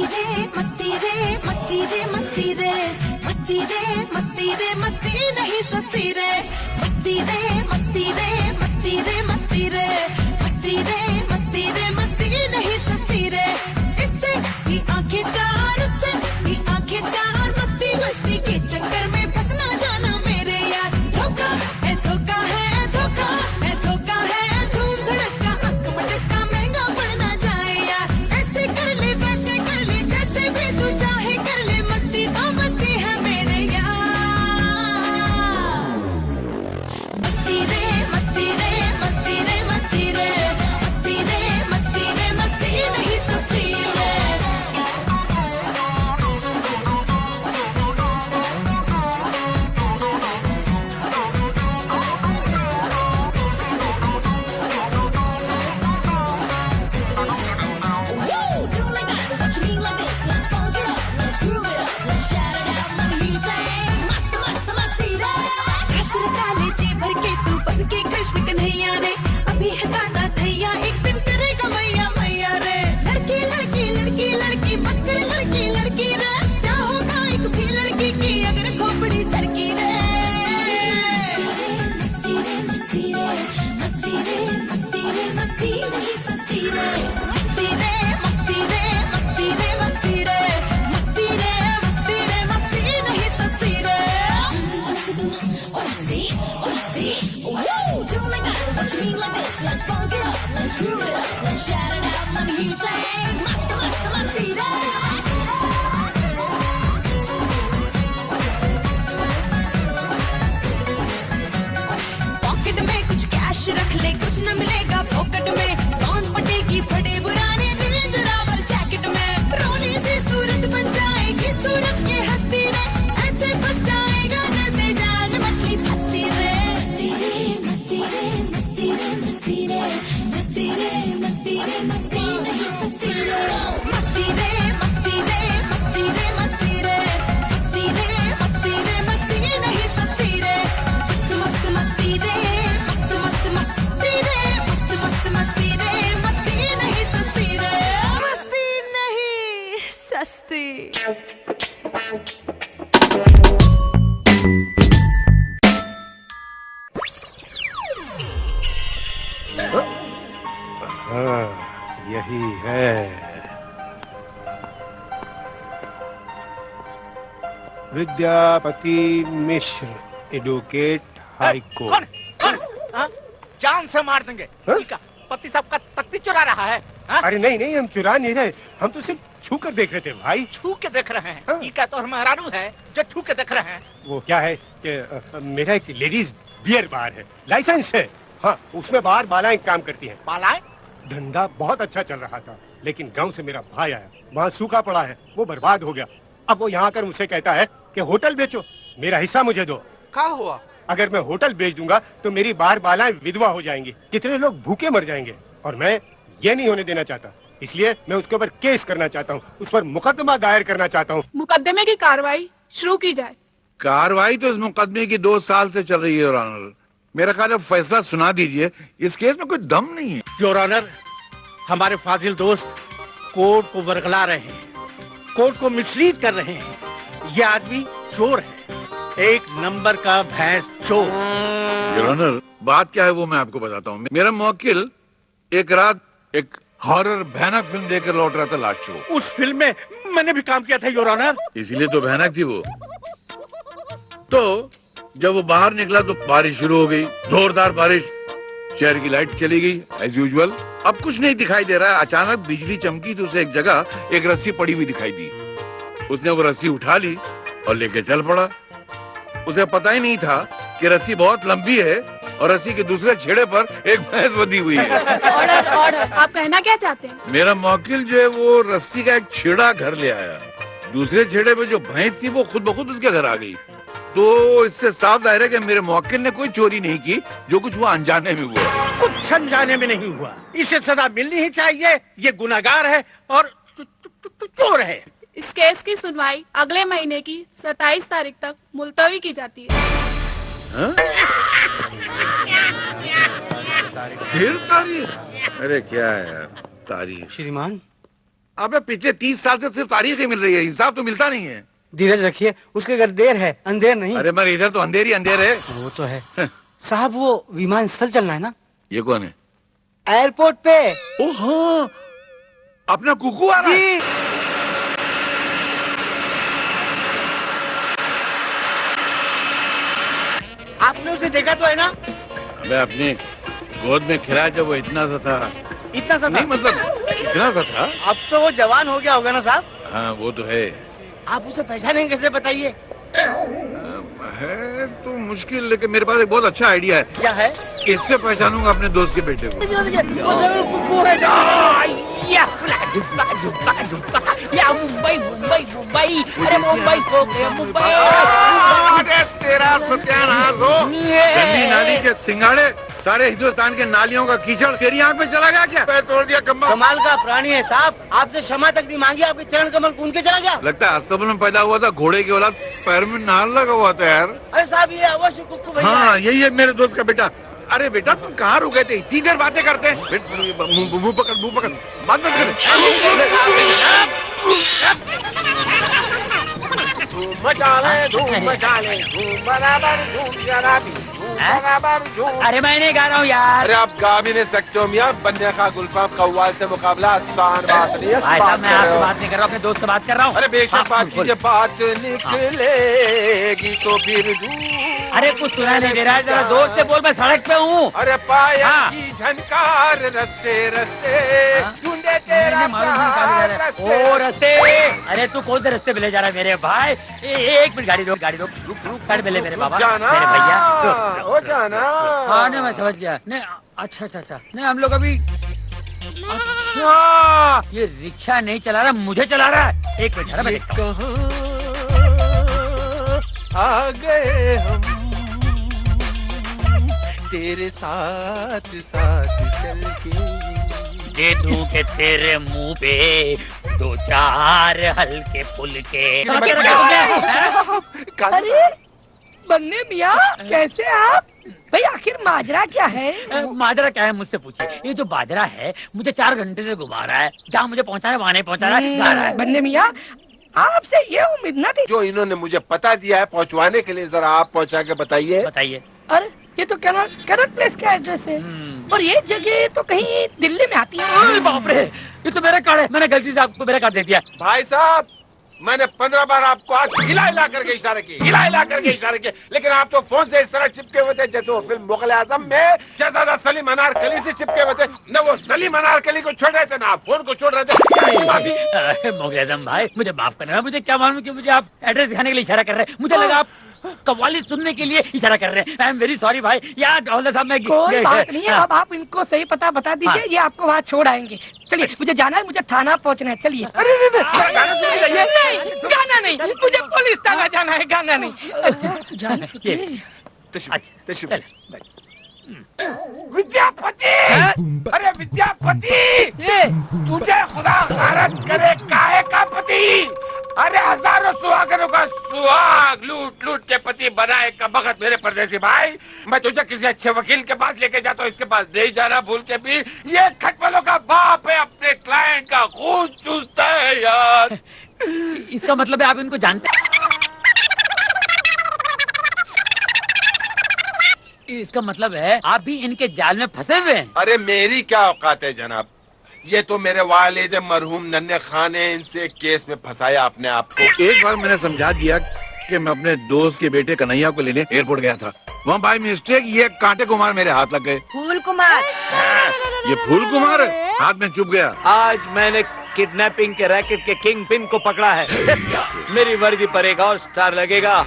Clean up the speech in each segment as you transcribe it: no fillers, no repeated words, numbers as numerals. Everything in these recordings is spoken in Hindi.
मस्ती रे मस्ती रे मस्ती रे मस्ती रे मस्ती रे मस्ती रे मस्ती नहीं सस्ती रे मस्ती रे मस्ती रे मस्ती रे मस्ती रे मस्ती रे मस्ती रे मस्ती नहीं सस्ती रे इससे भी आंखें चार उससे भी आंखें चार मस्ती मस्ती के चक्कर में फंस ना जाना मेरे यार धोखा है धोखा है धोखा है धोखा है धूम धड़का अक मटका महंगा पड़ना जाए यार ऐसे कर ले वैसे कर ले जैसे भी तू चाहे कर ले मस्ती तो मस्ती है मेरे यार मस्ती रे मस्ती रे मस्ती रे मस्ती रे मस्ती रे मस्ती रे मस्ती नहीं सस्ती रे कृष्ण कन्हैया रे अभी है दादा थैया एक दिन करेगा मैया मैया रे लड़की लड़की लड़की लड़की मत कर लड़की लड़की रे क्या होगा एक भी लड़की की अगर खोपड़ी सरकी रे मस्ती रे मस्ती रे मस्ती रे मस्ती रे मस्ती नहीं सस्ती रे मस्ती रे मस्ती रे मस्ती रे मस्ती रे मस्ती रे मस्ती रे मस्ती नहीं सस्ती रे मस्ती मस्ती do like that, what you mean like this? Let's funk it up, let's groove it up, let's shout it out, let me hear you say masta, masta, mastira. Pocket में कुछ कैश रख ले, कुछ न मिलेगा पॉकेट में कौन पटेगी फटे पुराने दिल जरावर जैकेट में रोनी सी सूरत बन जाएगी सूरत के हस्ती रे ऐसे फंस जाएगा जैसे जाल में मछली फंसती रे मस्ती रे मस्ती रे मस्ती रे मस्ती रे मस्ती रे मस्ती नहीं सस्ती रे मस्ती रे मस्ती रे मस्ती रे मस्ती रे मस्ती रे मस्ती रे मस्ती नहीं सस्ती रे मस्त मस्त मस्ती रे मस्त मस्त मस्ती रे मस्त मस्त मस्ती रे मस्ती नहीं सस्ती रे मस्ती नहीं सस्ती हाँ, यही है। विद्यापति मिश्र, एडवोकेट हाई कोर्ट। जान से मार देंगे। पति साहब का तख्ती चुरा रहा है। अरे नहीं नहीं, हम चुरा नहीं रहे, हम तो सिर्फ छू कर देख रहे थे भाई। छू के देख रहे हैं? ये क्या तो हम हैरानू है जो छू के देख रहे हैं। वो क्या है कि मेरा एक लेडीज बियर बार है, लाइसेंस है। हाँ, उसमें बाहर बालाएं काम करती हैं। बालाएं? धंधा बहुत अच्छा चल रहा था, लेकिन गांव से मेरा भाई आया, वहाँ सूखा पड़ा है, वो बर्बाद हो गया। अब वो यहाँ आकर मुझसे कहता है कि होटल बेचो, मेरा हिस्सा मुझे दो। क्या हुआ? अगर मैं होटल बेच दूंगा तो मेरी बाहर बालाएं विधवा हो जाएंगी, कितने लोग भूखे मर जाएंगे, और मैं ये नहीं होने देना चाहता। इसलिए मैं उसके ऊपर केस करना चाहता हूँ, उस पर मुकदमा दायर करना चाहता हूँ। मुकदमे की कार्रवाई शुरू की जाए। कार्रवाई तो इस मुकदमे की 2 साल से चल रही है योर ऑनर। मेरा ख्याल है फैसला सुना दीजिए, इस केस में कोई दम नहीं है। योर ऑनर, हमारे फाजिल दोस्त कोर्ट को वर्गला रहे हैं, कोर्ट को मिसलीड कर रहे हैं। ये आदमी चोर है, एक नंबर का भैंस चोर। योर ऑनर, बात क्या है वो मैं आपको बताता हूँ। मेरा मुवक्किल एक रात एक हॉरर भयानक फिल्म देखकर लौट रहा था लास्ट शो। उस फिल्म में मैंने भी काम किया था योर ऑनर। इसीलिए तो भयानक थी वो। तो जब वो बाहर निकला तो बारिश शुरू हो गई, जोरदार बारिश। शहर की लाइट चली गई एज यूजुअल। अब कुछ नहीं दिखाई दे रहा है। अचानक बिजली चमकी तो उसे एक जगह एक रस्सी पड़ी हुई दिखाई दी। उसने वो रस्सी उठा ली और लेके चल पड़ा। उसे पता ही नहीं था कि रस्सी बहुत लंबी है और रस्सी के दूसरे छेड़े पर एक भैंस बंधी हुई है। ऑर्डर ऑर्डर, आप कहना क्या चाहते हैं? मेरा मौकिल जो है वो रस्सी का एक छेड़ा घर ले आया। दूसरे छेड़े पे जो भैंस थी वो खुद ब खुद उसके घर आ गई। तो इससे साफ जाहिर है कि मेरे मौकिल ने कोई चोरी नहीं की, जो कुछ हुआ अनजाने में हुआ। कुछ अनजाने में नहीं हुआ, इसे सजा मिलनी ही चाहिए। ये गुनाहगार है और चोर है। इस केस की सुनवाई अगले महीने की 27 तारीख तक मुलतवी की जाती है। फिर तारीख? अरे क्या है यार तारीख। श्रीमान, अबे पिछले 30 साल से सिर्फ तारीख ही मिल रही है, इंसाफ तो मिलता नहीं है। धीरज रखिए, उसके घर देर है, अंधेर नहीं। अरे मगर इधर तो अंधेर ही अंधेर है। वो तो है साहब, वो विमान स्थल चलना है ना? ये कौन है? एयरपोर्ट पे। ओहो, अपना कुकू आ रहा है। आपने उसे देखा तो है ना? अबे अपनी गोद में खिलाया जब वो इतना सा था। इतना सा नहीं मतलब इतना सा था। अब तो वो जवान हो गया होगा ना साहब? हाँ वो तो है। आप उसे पहचानेंगे कैसे बताइए? है तो मुश्किल, लेकिन मेरे पास एक बहुत अच्छा आइडिया है। क्या है? इससे पहचानूंगा अपने दोस्त के बेटे को। वो जरूर कुकू है। या मुंबई मुंबई मुंबई, अरे मुंबई हो गया मुंबई। अरे तेरा सत्यानाश हो। गंदी नाली के सिंगाड़े, सारे हिंदुस्तान के नालियों का कीचड़ तेरी आंख में चला गया क्या? पैर तोड़ दिया कम्बल। कमाल का प्राणी है साहब, आपसे क्षमा तक नहीं मांगी, आपके चरण कमल कूद के चला गया। लगता है अस्तबल में पैदा हुआ था, घोड़े की औलाद, पैर में नाल लगा हुआ था यार। अरे साहब ये अवश्य कुकू भैया। हाँ यही है मेरे दोस्त का बेटा। अरे बेटा तुम कहाँ रुके थे? इतनी देर बातें करते हैं। मुंह पकड़, बात मत कर। धूम मचा ले, धूम बराबर, धूम शराबी, धूम बराबर, धूम। अरे मैं नहीं गा रहा हूँ यार। अरे आप गा भी नहीं सकते हो मियां, बन्ने का गुलफाम कव्वाल से मुकाबला आसान बात नहीं है। भाई साहब मैं आपसे बात नहीं कर रहा हूँ, अपने दोस्त से बात कर रहा हूँ। अरे बेशक बात कीजिए, बात निकलेगी तो फिर अरे कुछ सुना नहीं दे रहा है, जरा जोर से बोल, मैं सड़क पे हूँ। अरे पाया हाँ। की झनकार रस्ते रस्ते ढूंढे तेरा ओ रस्ते। अरे तू कौन से रस्ते पे ले जा रहा है मेरे भाई? एक मिनट, गाड़ी रोक साइड में ले मेरे बाबा, मेरे भैया हो जाना। हाँ नहीं मैं समझ गया। नहीं अच्छा नहीं हम लोग अभी, अच्छा ये रिक्शा नहीं चला रहा, मुझे चला रहा है। एक मिनट मैं देखता हूँ। आ गए हम तेरे साथ साथ चल के। दे दूं के तेरे मुंह पे 2-4 हल्के फुल्के। अरे बन्ने मियाँ कैसे आप? भाई आखिर माजरा क्या है? माजरा क्या है मुझसे पूछिए। ये जो बाजरा है मुझे 4 घंटे से घुमा रहा है, जहाँ मुझे पहुँचाना है वहाँ नहीं पहुँचा रहा है। बन्ने मियाँ आपसे ये उम्मीद न थी। जो इन्होंने मुझे पता दिया है पहुंचवाने के लिए, जरा आप पहुंचा के बताइए। अरे ये तो कैनॉट प्लेस का एड्रेस है, और ये जगह तो कहीं दिल्ली में आती है। बाप रे, ये तो मेरा कार्ड है, मैंने गलती से आपको मेरा कार्ड दे दिया। भाई साहब मैंने 15 बार आपको आज हिला करके इशारे किए, लेकिन आप तो फोन से इस तरह चिपके हुए थे जैसे वो फिल्म मुगल आजम में जैसा सलीम अनारकली से चिपके हुए थे। न वो सलीम अनारकली को छोड़ रहे थे, ना आप फोन को छोड़ रहे थे। माफी। मुगल आजम भाई मुझे माफ करना, मुझे क्या मालूम कि मुझे आप एड्रेस दिखाने के लिए इशारा कर रहे हैं। मुझे लगा आप कव्वाली सुनने के लिए इशारा कर रहे हैं। आई एम वेरी सॉरी भाई। यार हवलदार साहब मैं कोई बात नहीं है, अब आप इनको सही पता बता दीजिए, ये आपको वहाँ छोड़ आएंगे। चलिए मुझे जाना है, मुझे थाना पहुँचना है। चलिए। नहीं गाना नहीं, मुझे पुलिस थाना जाना है, गाना नहीं। अच्छा विद्यापति, अरे विद्यापति तुझे खुदा गारत करे काहे का पति। अरे हजारों सुहागनों का सुहाग लूट के पति बनाए का बखत मेरे परदेसी भाई। मैं तुझे किसी अच्छे वकील के पास लेके जाता हूँ, इसके पास नहीं जाना भूल के भी। ये खटमलों का बाप है, अपने क्लाइंट का खून चूसता है यार। इसका मतलब है आप इनको जानते हैं? इसका मतलब है आप भी इनके जाल में फंसे हुए हैं। अरे मेरी क्या औकात है जनाब, ये तो मेरे वालिद मरहूम नन्हे खान ने इनसे केस में फंसाया अपने आप को। एक बार मैंने समझा दिया कि मैं अपने दोस्त के बेटे कन्हैया को लेने एयरपोर्ट गया था, वहाँ बाय मिस्टेक ये कांटे कुमार मेरे हाथ लग गए। फूल कुमार। ये फूल कुमार हाथ में चुभ गया। आज मैंने किडनैपिंग के रैकेट के किंग पिन को पकड़ा है। मेरी वर्दी पर एक और स्टार लगेगा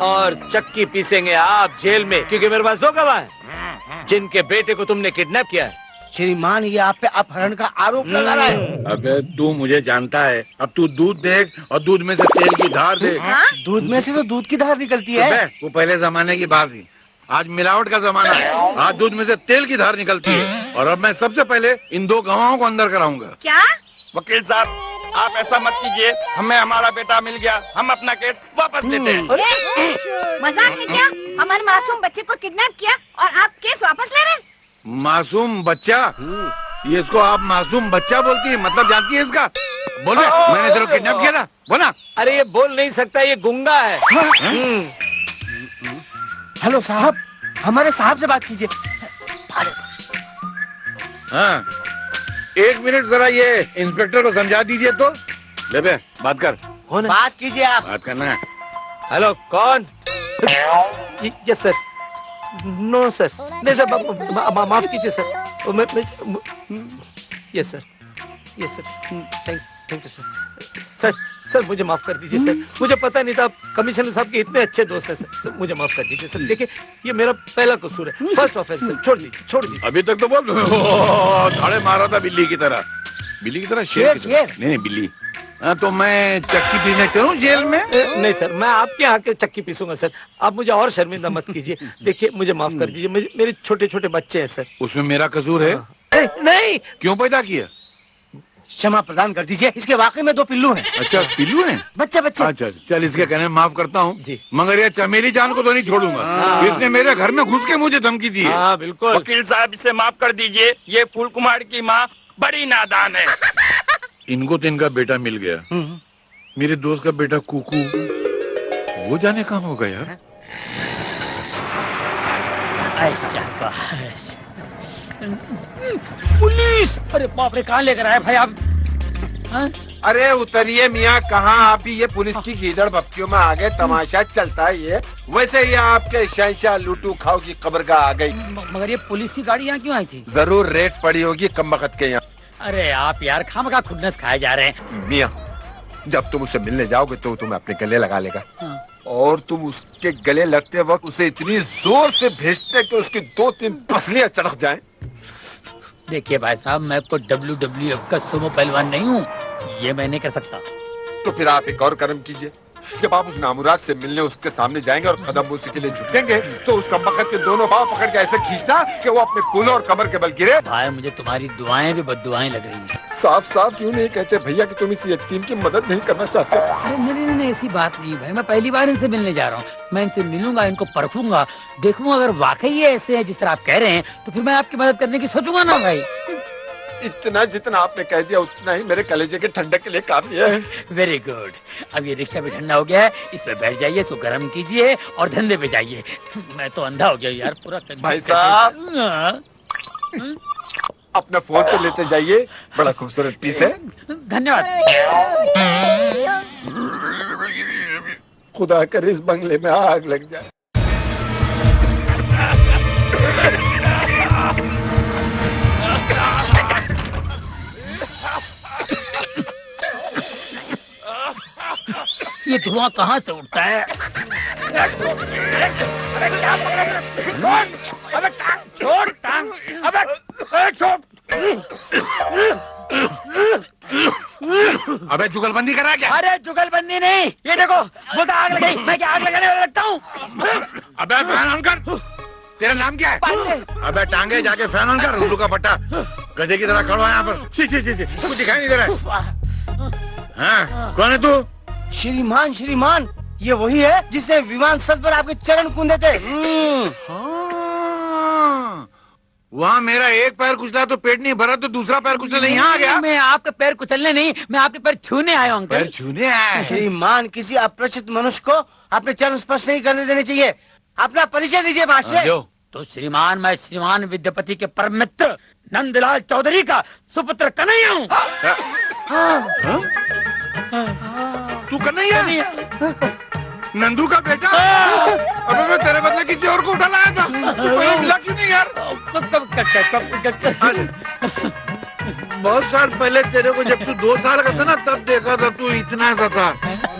और चक्की पीसेंगे आप जेल में, क्योंकि मेरे पास 2 गवाह हैं जिनके बेटे को तुमने किडनैप किया है। श्रीमान ये आप पे अपहरण का आरोप लगा रहा है। अबे तू मुझे जानता है, अब तू दूध देख और दूध में से तेल की धार दे। दूध में से तो दूध की धार निकलती है। वो पहले जमाने की बात थी, आज मिलावट का जमाना है। आज दूध में से तेल की धार निकलती है, और अब मैं सबसे पहले इन 2 गवाहों को अंदर कराऊंगा। क्या? वकील साहब आप ऐसा मत कीजिए, हमें हमारा बेटा मिल गया, हम अपना केस वापस लेते हैं। मजाक है क्या? हमारे मासूम बच्चे को किडनैप किया और आप केस वापस ले रहे हैं? मासूम बच्चा? ये इसको आप मासूम बच्चा बोलती है, मतलब जानती है इसका? बोले मैंने तेरे को किडनैप किया था, बोला। अरे ये बोल नहीं सकता, ये गुंगा है। हेलो साहब, हमारे साहब से बात कीजिए। हाँ, 1 मिनट जरा ये इंस्पेक्टर को समझा दीजिए तो। ले बे, बात कर। कौन है? बात कीजिए आप। बात करना है। हेलो, कौन? Yes sir. नो सर, नहीं सर, माफ कीजिए sir. Yes sir, yes sir, thank you sir. Sir मुझे माफ कर दीजिए सर, मुझे पता नहीं था आप कमिश्नर साहब के इतने अच्छे दोस्त हैं सर। मुझे माफ कर दीजिए सर। देखिए ये मेरा पहला कसूर है, फर्स्ट ऑफेंस सर। छोड़ दीजिए। अभी तक तो बोल धाड़े मारा था बिल्ली की तरह, शेर की तरह। नहीं बिल्ली। हाँ, तो मैं चक्की पीने चलूं जेल में? नहीं सर, मैं आपके यहाँ के चक्की पीसूंगा सर। आप मुझे और शर्मिंदा मत कीजिए। देखिए मुझे माफ कर दीजिए, मेरे छोटे छोटे बच्चे हैं सर। उसमें मेरा कसूर है? नहीं। क्यों पैदा किया? क्षमा प्रदान कर दीजिए, इसके वाकई में 2 पिल्लू हैं। अच्छा, पिल्लू हैं? बच्चे। अच्छा चल, इसके कहने माफ करता हूँ जी, मगर ये चमेली जान को तो नहीं छोड़ूंगा। इसने मेरे घर में घुस के मुझे धमकी दी है। हाँ बिल्कुल। वकील साहब इसे माफ कर दीजिए, ये फूल कुमार की माँ बड़ी नादान है। इनको तो इनका बेटा मिल गया, मेरे दोस्त का बेटा कुकू, वो जाने कहाँ होगा यार। पुलिस! अरे बाप रे, कहाँ लेकर आए भाई आप? अरे उतरिए मियाँ, कहाँ आप भी ये पुलिस की गीदड़ बप्तियों में आ गए। तमाशा चलता है ये। वैसे ये आपके शहंशाह लूटू खाओ की कब्रगाह आ गई। मगर ये पुलिस की गाड़ी यहाँ क्यों आई थी? जरूर रेट पड़ी होगी कम वक्त के यहाँ। अरे आप यार खामखा खुन्नस खाए जा रहे हैं। मियाँ, जब तुम उससे मिलने जाओगे तो तुम्हें अपने गले लगा लेगा। और तुम उसके गले लगते वक्त उसे इतनी जोर से भेजते कि उसकी 2-3 पसलियां चढ़क जाएं। देखिए भाई साहब, मैं कोई WWF का सुमो पहलवान नहीं हूँ, ये मैं नहीं कर सकता। तो फिर आप एक और कर्म कीजिए, जब आप उस नामुराद से मिलने उसके सामने जाएंगे और कदम उसी के लिए झुकेंगे तो उसका मकद के दोनों पांव पकड़ के ऐसे खींचना कि वो अपने कूल्हे और कमर के बल गिरे। भाई मुझे तुम्हारी दुआएं भी बद्दुआएं लग रही हैं। साफ साफ क्यों नहीं कहते भैया कि तुम इस यतीम की मदद नहीं करना चाहते? अरे नहीं, ऐसी बात नहीं भाई, मैं पहली बार इनसे मिलने जा रहा हूँ। मैं इनसे मिलूंगा, इनको परखूंगा, देखूंगा अगर वाकई ये ऐसे है जिस तरह आप कह रहे हैं तो फिर मैं आपकी मदद करने की सोचूंगा ना भाई। इतना जितना आपने कह दिया उतना ही मेरे कलेजे के ठंडक के लिए काफी है। Very good. अब ये रिक्शा भी ठंडा हो गया है, इस पे बैठ जाइए, इसको गर्म कीजिए और धंधे पे जाइए। मैं तो अंधा हो गया यार पूरा। भाई साहब अपना फोन तो लेते जाइए, बड़ा खूबसूरत पीस है। धन्यवाद। खुदा करे इस बंगले में आग लग जाए। ये धुआं कहाँ से उठता है? अरे क्या पकड़ रहे हो? अबे टांग छोड़, टांग। अबे छोड़। अबे जुगलबंदी करा क्या? अरे जुगलबंदी नहीं, ये देखो बोलता आग लग गई। मैं क्या आग लगाने वाला लगता हूँ? अबे फैन ऑन कर। तेरा नाम क्या है? अबे टांगे जाके फैन ऑन कर। उल्लू का पट्टा गधे की तरह खड़ा है यहाँ पर। सी कुछ दिखाई नहीं दे रहा है। हाँ, कौन है तू? श्रीमान, ये वही है जिसने विमान सत पर आपके चरण कूदे थे। वहाँ मेरा एक पैर कुचला तो पेट नहीं भरा, तो दूसरा पैर कुचलने यहाँ आ गया। मैं आपके पैर कुचलने नहीं, मैं आपके पैर छूने आया हूँ। पैर छूने आया? श्रीमान, किसी अपरिचित मनुष्य को अपने चरण स्पर्श नहीं करने देने चाहिए। अपना परिचय दीजिए बादशाह। तो श्रीमान, मैं श्रीमान विद्यापति के परम मित्र नंदलाल चौधरी का सुपुत्र कन्हैया हूँ। तू कन्हैया? नंदू का बेटा? अबे मैं तेरे बदले किसी और को उठा लाया था, कोई मिला क्यों नहीं यार? बहुत साल पहले तेरे को जब तू 2 साल का था ना, तब देखा था तू इतना सा था।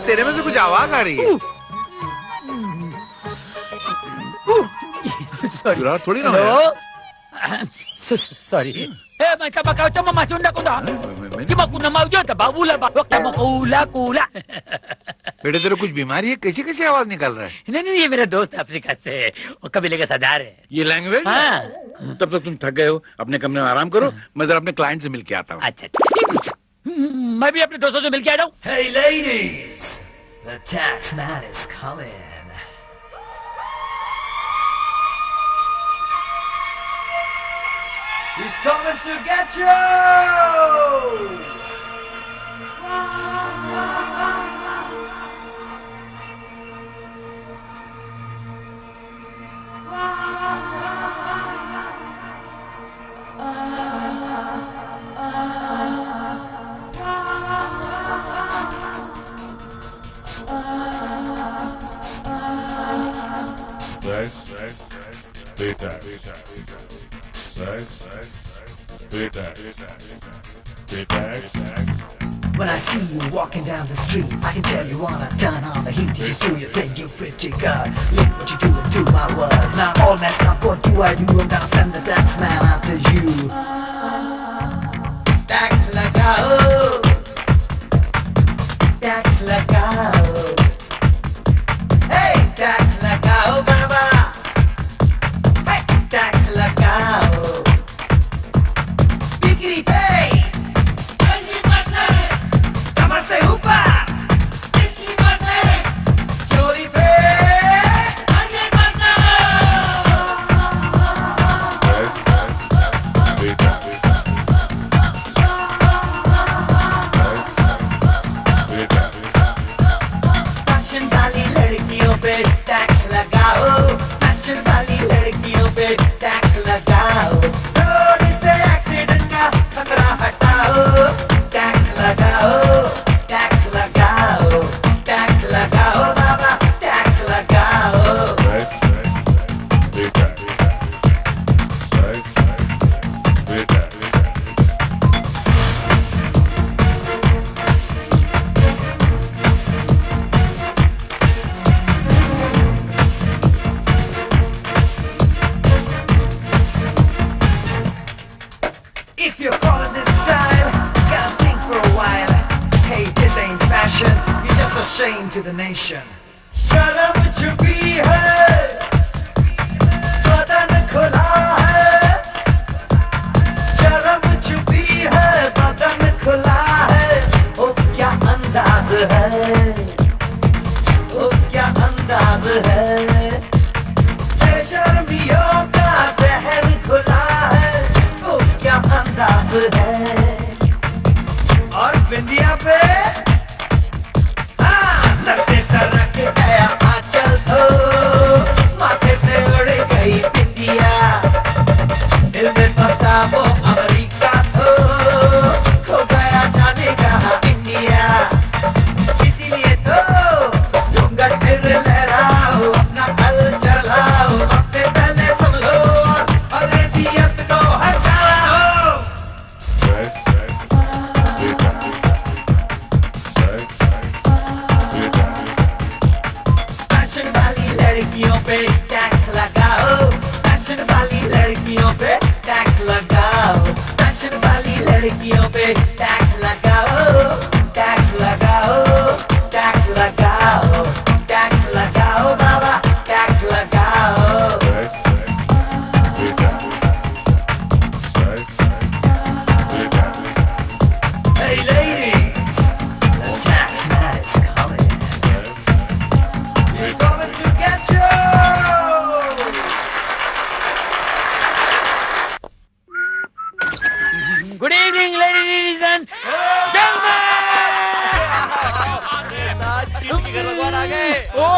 तेरे में से कुछ आवाज आ रही है। चुरा थोड़ी ना है। Sorry. May kabakaw ito mamasunda ko na. Di ba kuna mau jo ta babula ba? Wag mo kula. बेटे तेरे कुछ बीमारी है? कैसी कैसी आवाज निकल रहा है? नहीं, ये मेरा दोस्त अफ्रीका से है, वो कबीले का सरदार है। ये लैंग्वेज? हाँ। तब तक तुम थक गए हो, अपने कमरे में आराम करो। मैं जरा अपने क्लाइंट से मिलके आता हूँ। अच्छा, मैं भी अपने दोस्तों से मिलके आ जाऊँ। Hey ladies, the tax man is coming. He's coming to get you! When I see you walking down the street, I can tell you wanna turn on the heat. You just do your thing, you pretty girl. Look what you doing to my world. Now all messed up, what do I do? I'm gonna send the tax man after you. Tax lagao, tax lagao. Hey, tax lagao, baba. Hey, tax lagao. Biggity pay. कमर से ऊपर 60% चोरी पे 100%। फैशन वाली लड़कियों पे टैक्स लगाओ, फैशन वाली लड़कियों पे टैक्स लगाओ, रोड से एक्सीडेंट का खतरा हटाओ, टैक्स लगाओ, टैक्स लगाओ, टैक्स लगाओ बाबा, टैक्स लगाओ। If you're calling this style, gotta think for a while. Hey, this ain't fashion, you're just a shame to the nation. शर्म छुपी है, बदन खुला है, शर्म छुपी है, बदन खुला है, उफ क्या अंदाज है, उफ क्या अंदाज है, बेशर्मियों का जहर खुला है, उफ क्या अंदाज है, और बिंदिया पे सर पे सर रख गया आंचल तो माथे से उड़ गई बिंदिया, दिल में फंसा वो अमेरिका तो खो गया जाने कहा इंडिया, इसीलिए तो घूंघट फिर लहराओ, अपना कल्चर लाओ, सबसे पहले सुन लो और अंग्रेजियत को हटाओ। फैशन वाली लड़कियों पे टैक्स लगाओ, फैशन वाली लड़कियों पे टैक्स लगाओ, फैशन वाली लड़कियों पे टैक्स लगाओ, टैक्स लगाओ, टैक्स लगाओ, टैक्स लगाओ बाबा, टैक्स लगाओ। Hey ladies, the tax man is coming. He's coming to get you. Good evening ladies and भगवान आ गए।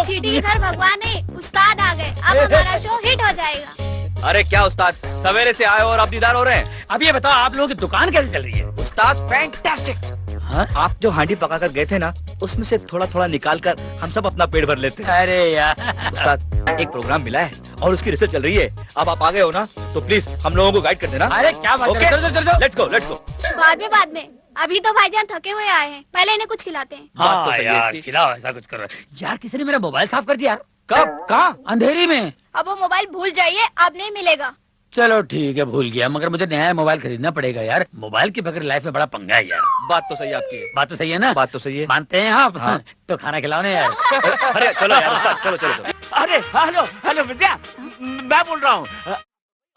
चीटी घर भगवान नहीं, उस्ताद आ गए। अब हमारा शो हिट हो जाएगा। अरे क्या उस्ताद, सवेरे से आए और अब दीदार हो रहे हैं। अब ये बताओ आप लोगों की दुकान कैसे चल रही है? उस्ताद फैंटास्टिक। हाँ? आप जो हांडी पका कर गए थे ना, उसमें से थोड़ा थोड़ा निकाल कर हम सब अपना पेट भर लेते हैं। अरे यार उस्ताद एक प्रोग्राम मिला है और उसकी रिसर्च चल रही है। अब आप आ गए हो ना, तो प्लीज हम लोगों को गाइड कर देना। अरे क्या बात कर रहे हो? Let's go let's go. बाद में अभी तो भाईजान थके हुए आए हैं, पहले इन्हें कुछ खिलाते हैं। बात तो सही है यार इसकी। खिलाओ, ऐसा कुछ करो यार। किसी ने मेरा मोबाइल साफ कर दिया। कब? कहाँ? अंधेरी में। अब वो मोबाइल भूल जाइए, अब नहीं मिलेगा। चलो ठीक है, भूल गया, मगर मुझे नया मोबाइल खरीदना पड़ेगा यार। मोबाइल के बगैर लाइफ में बड़ा पंगा है यार। बात तो सही है आपकी। बात तो सही है ना? बात तो सही है। मानते हैं आप? हाँ। तो खाना खिलाओ ना यार। अरे चलो यार उस्ताद, चलो चलो चलो। अरे हेलो हेलो विद्या, मैं बोल रहा हूँ,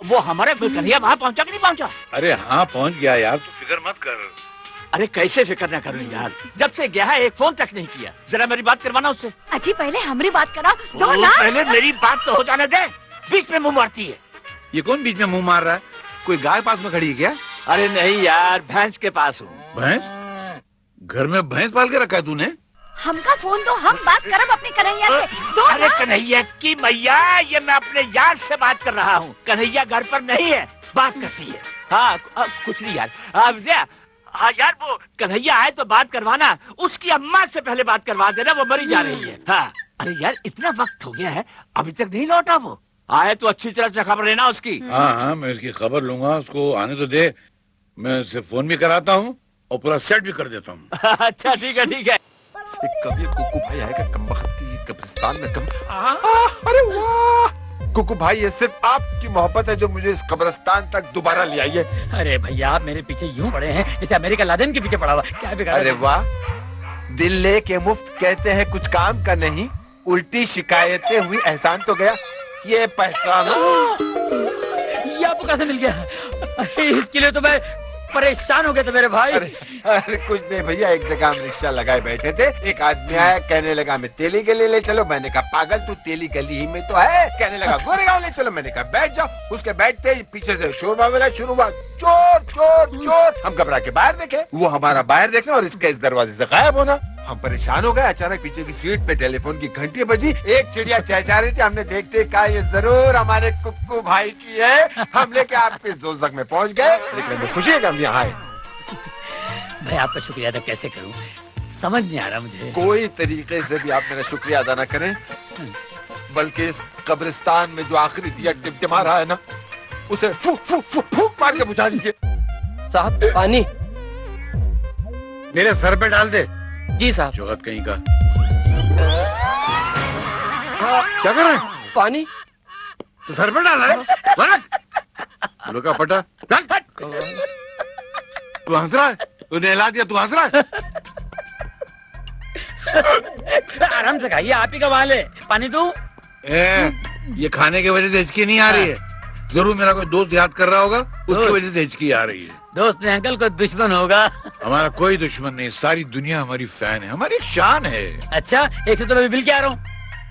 वो हमारे कन्हैया वहाँ पहुँचा कि नहीं पहुँचा? अरे हाँ पहुंच गया यार, तू फिक्र मत कर। अरे कैसे फिक्र न करूँ यार, जब से गया है एक फोन तक नहीं किया। जरा मेरी बात करवाना उससे। अजी पहले हमारी बात करा दो ओ, ना। पहले मेरी बात तो हो जाने दे, बीच में मुंह मारती है। ये कौन बीच में मुंह मार रहा है? कोई गाय पास में खड़ी है क्या? अरे नहीं यार, भैंस के पास हूँ। भैंस? घर में भैंस पाल के रखा है तूने? हमका फोन दो, हम बात करब अपने कन्हैया से। दो अरे ना। कन्हैया की मैया, ये मैं अपने यार से बात कर रहा हूँ। कन्हैया घर पर नहीं है, बात करती है। हाँ कुछ नहीं यार। विजया, हाँ यार वो कन्हैया आए तो बात करवाना, उसकी अम्मा से पहले बात करवा देना, वो मरी जा रही है। हाँ अरे यार इतना वक्त हो गया है, अभी तक नहीं लौटा वो। आए तो अच्छी तरह से खबर लेना उसकी। हाँ हाँ, मैं उसकी खबर लूंगा, उसको आने तो दे। मैं उसे फोन भी कराता हूँ और पूरा सेट भी कर देता हूँ। अच्छा ठीक है ठीक है। कभी कुकू भाई आएगा कमबख्त की कब्रिस्तान में अरे वाह कुकू भाई, ये सिर्फ आपकी मोहब्बत है जो मुझे इस कब्रिस्तान तक दोबारा ले आई है। अरे भैया आप मेरे पीछे यूं पड़े हैं जैसे अमेरिका लादेन के पीछे पड़ा हुआ। क्या बिगाड़ा? अरे वाह, दिल लेके मुफ्त कहते हैं कुछ काम का नहीं, उल्टी शिकायतें हुई एहसान तो गया, ये पहचानो। ये आपको कैसे मिल गया? इसके लिए तो मैं परेशान हो गया था मेरे भाई। अरे कुछ नहीं भैया, एक जगह हम रिक्शा लगाए बैठे थे, एक आदमी आया, कहने लगा मैं तेली गली ले चलो। मैंने कहा पागल, तू तेली गली ही में तो है। कहने लगा गोरेगांव ले चलो। मैंने कहा बैठ जाओ। उसके बैठते ही पीछे से शोर वाला शुरू हुआ, चोर चोर चोर। हम घबरा के बाहर देखे, वो हमारा बाहर देखना और इसका इस दरवाजे से गायब होना। हम परेशान हो गए। अचानक पीछे की सीट पे टेलीफोन की घंटी बजी, एक चिड़िया चहचहा रही थी। हमने देखते कहा ये जरूर हमारे कुक्कू भाई की है। हम लेके आपके दोजख में पहुंच गए, लेकिन हमें खुशी है कि हम यहाँ आए। भाई आपका शुक्रिया अदा कैसे करूं, समझ नहीं आ रहा मुझे। कोई तरीके से भी आप मेरा शुक्रिया अदा न करें, बल्कि इस कब्रिस्तान में जो आखिरी दिया टिमटिमा रहा है ना, उसे फूक फूक फूक फूक मार के बुझा दीजिए। साहब पानी मेरे सर पे डाल दे। जी साहब। चौहद कहीं का। क्या कर रहा है? पानी तो सर पे डाला है? बोलो का पटा डाल। तू हंस रहा है? तूने हिला दिया, तू हंस रहा है? आराम से खाइए, आप ही का वाल है। पानी दूं? ये खाने की वजह से हिचकी नहीं आ रही है। जरूर मेरा कोई दोस्त याद कर रहा होगा, उसकी वजह से हिचकी आ रही है। दोस्त ने अंकल को दुश्मन होगा। हमारा कोई दुश्मन नहीं, सारी दुनिया हमारी फैन है, हमारी एक शान है। अच्छा, एक से तो मैं बिल के आ रहा हूँ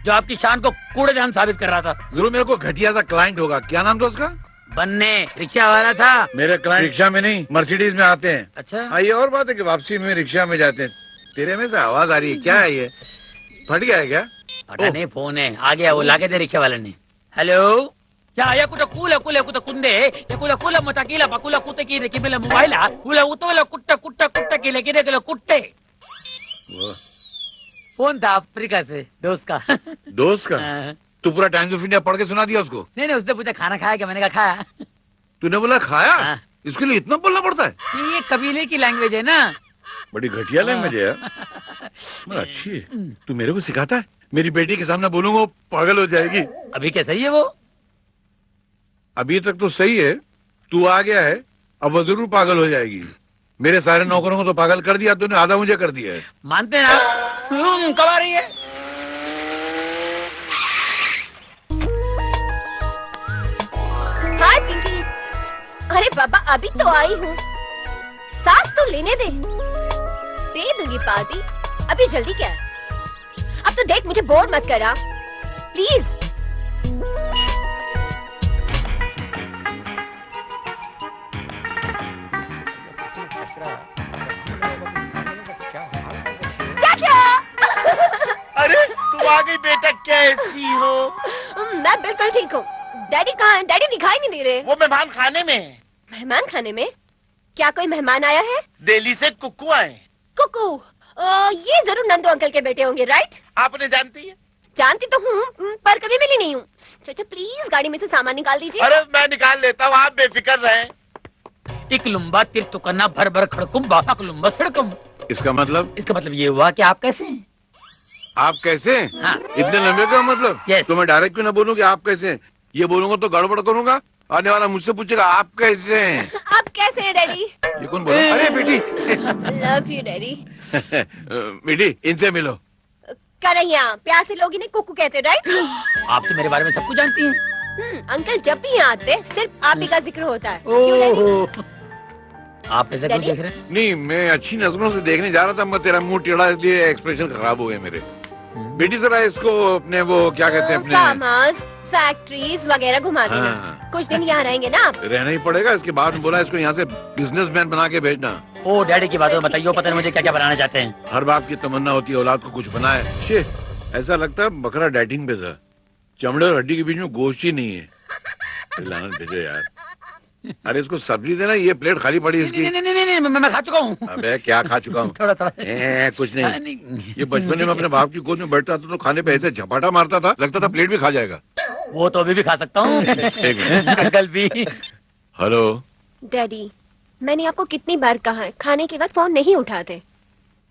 जो आपकी शान को कूड़ेदान साबित कर रहा था। जरूर मेरे को घटिया सा क्लाइंट होगा। क्या नाम था उसका? बन्ने, रिक्शा वाला था। मेरे क्लाइंट रिक्शा में नहीं, मर्सिडीज में आते हैं। अच्छा। ये और बात है कि वापसी में रिक्शा में जाते हैं। तेरे में से आवाज आ रही है, क्या है ये? फट गया है क्या? फटा नहीं, फोन है, आ गया, वो लाके दे रिक्शा वाले ने। Hello, ya kuta kula kuta kunde ya kula matakila pakula kuta kile kibela mobile kula utola kuta kile kile kutte phone था अफ्रीका से, दोस्त का। दोस्त का? तू पूरा टाइम्स ऑफ इंडिया पढ़ के सुना दिया उसको? नहीं नहीं, उसने पूछा खाना खाया क्या, मैंने कहा खाया। तूने बोला खाया? इसके लिए इतना बोलना पड़ता है? ये कबीले की लैंग्वेज है ना। बड़ी घटिया लैंग्वेज है यार। अच्छी है। तू मेरे को सिखाता है? मेरी बेटी के सामने बोलूंगा वो पागल हो जाएगी। अभी क्या सही है वो? अभी तक तो सही है, तू आ गया है, अब वो जरूर पागल हो जाएगी। मेरे सारे नौकरों को तो पागल कर दिया तूने, आधा मुझे कर दिया है। मानते ना? कब आ रही है? हाय पिंकी। अरे बाबा अभी तो आई हूँ, सांस तो लेने दे दूंगी पार्टी। अभी जल्दी क्या है? अब तो देख मुझे बोर मत करा प्लीज। अरे तुम आ गई बेटा, कैसी हो? मैं बिल्कुल ठीक हूँ। डैडी कहाँ हैं? डैडी दिखाई नहीं दे रहे। वो मेहमान खाने में। मेहमान खाने में? क्या कोई मेहमान आया है? दिल्ली से कुक्कू आए। कुक्कू? ये जरूर नंदू अंकल के बेटे होंगे, राइट? आपने जानती है? जानती तो हूँ पर कभी मिली नहीं हूँ। चाचा प्लीज गाड़ी में से सामान निकाल दीजिए। अरे मैं निकाल लेता हूँ, आप बेफिक्र रहें। एक लुम्बा तिर तुकन्ना भर भर खड़कुम बासा लुम्बा सड़कम। इसका मतलब? इसका मतलब ये हुआ कि आप कैसे हैं? आप कैसे हैं? हाँ। इतने लंबे का मतलब? तो मैं डायरेक्ट क्यों ना बोलूं कि आप कैसे हैं? ये बोलूंगा तो गड़बड़ करूंगा, आने वाला मुझसे पूछेगा आप कैसे हैं? आप कैसे हैं डैडी? ये कौन बोला? अरे बेटी। Love you daddy. बेटी इनसे मिलो। कन्हैया, प्यार से लोग इन्हें कुक्कू कहते, राइट? आप तो मेरे बारे में सब कुछ जानती हैं। अंकल जब भी यहाँ आते सिर्फ आप ही का जिक्र होता है। क्यों डैडी? आप ऐसा क्यों देख रहे हैं? नहीं, मैं अच्छी नजरों से देखने जा रहा था, मैं तेरा मुंह टेढ़ा इसलिए एक्सप्रेशन खराब हो गए मेरे। बेटी जरा इसको अपने वो क्या कहते हैं अपने फार्म हाउस, फैक्ट्रीज वगैरह घुमा देना। कुछ दिन यहाँ रहेंगे ना आप? रहना ही पड़ेगा। इसके बाद बोला इसको यहाँ से बिजनेसमैन बना के भेजना। ओ डैडी की बात बताइए, पता नहीं मुझे क्या क्या बनाना चाहते हैं। हर बाप की तमन्ना होती है औलाद को कुछ बनाए। शे, ऐसा लगता है बकरा डाइटिंग पे था, चमड़े और हड्डी के बीच में गोश्त ही नहीं है। लानत भेजो यार। अरे इसको सब्जी देना, ये प्लेट खाली पड़ी इसकी। नहीं, मैं खा चुका हूँ। अबे क्या खा चुका हूँ? थोड़ा कुछ नहीं। ये बचपन में अपने बाप की गोद में बैठता था तो खाने पे ऐसे झपाटा मारता था, लगता था प्लेट भी खा जाएगा। वो तो अभी भी खा सकता हूँ। एक मिनट। अंकल भी। हेलो डैडी, मैंने आपको कितनी बार कहा है खाने के वक्त फोन नहीं उठाते।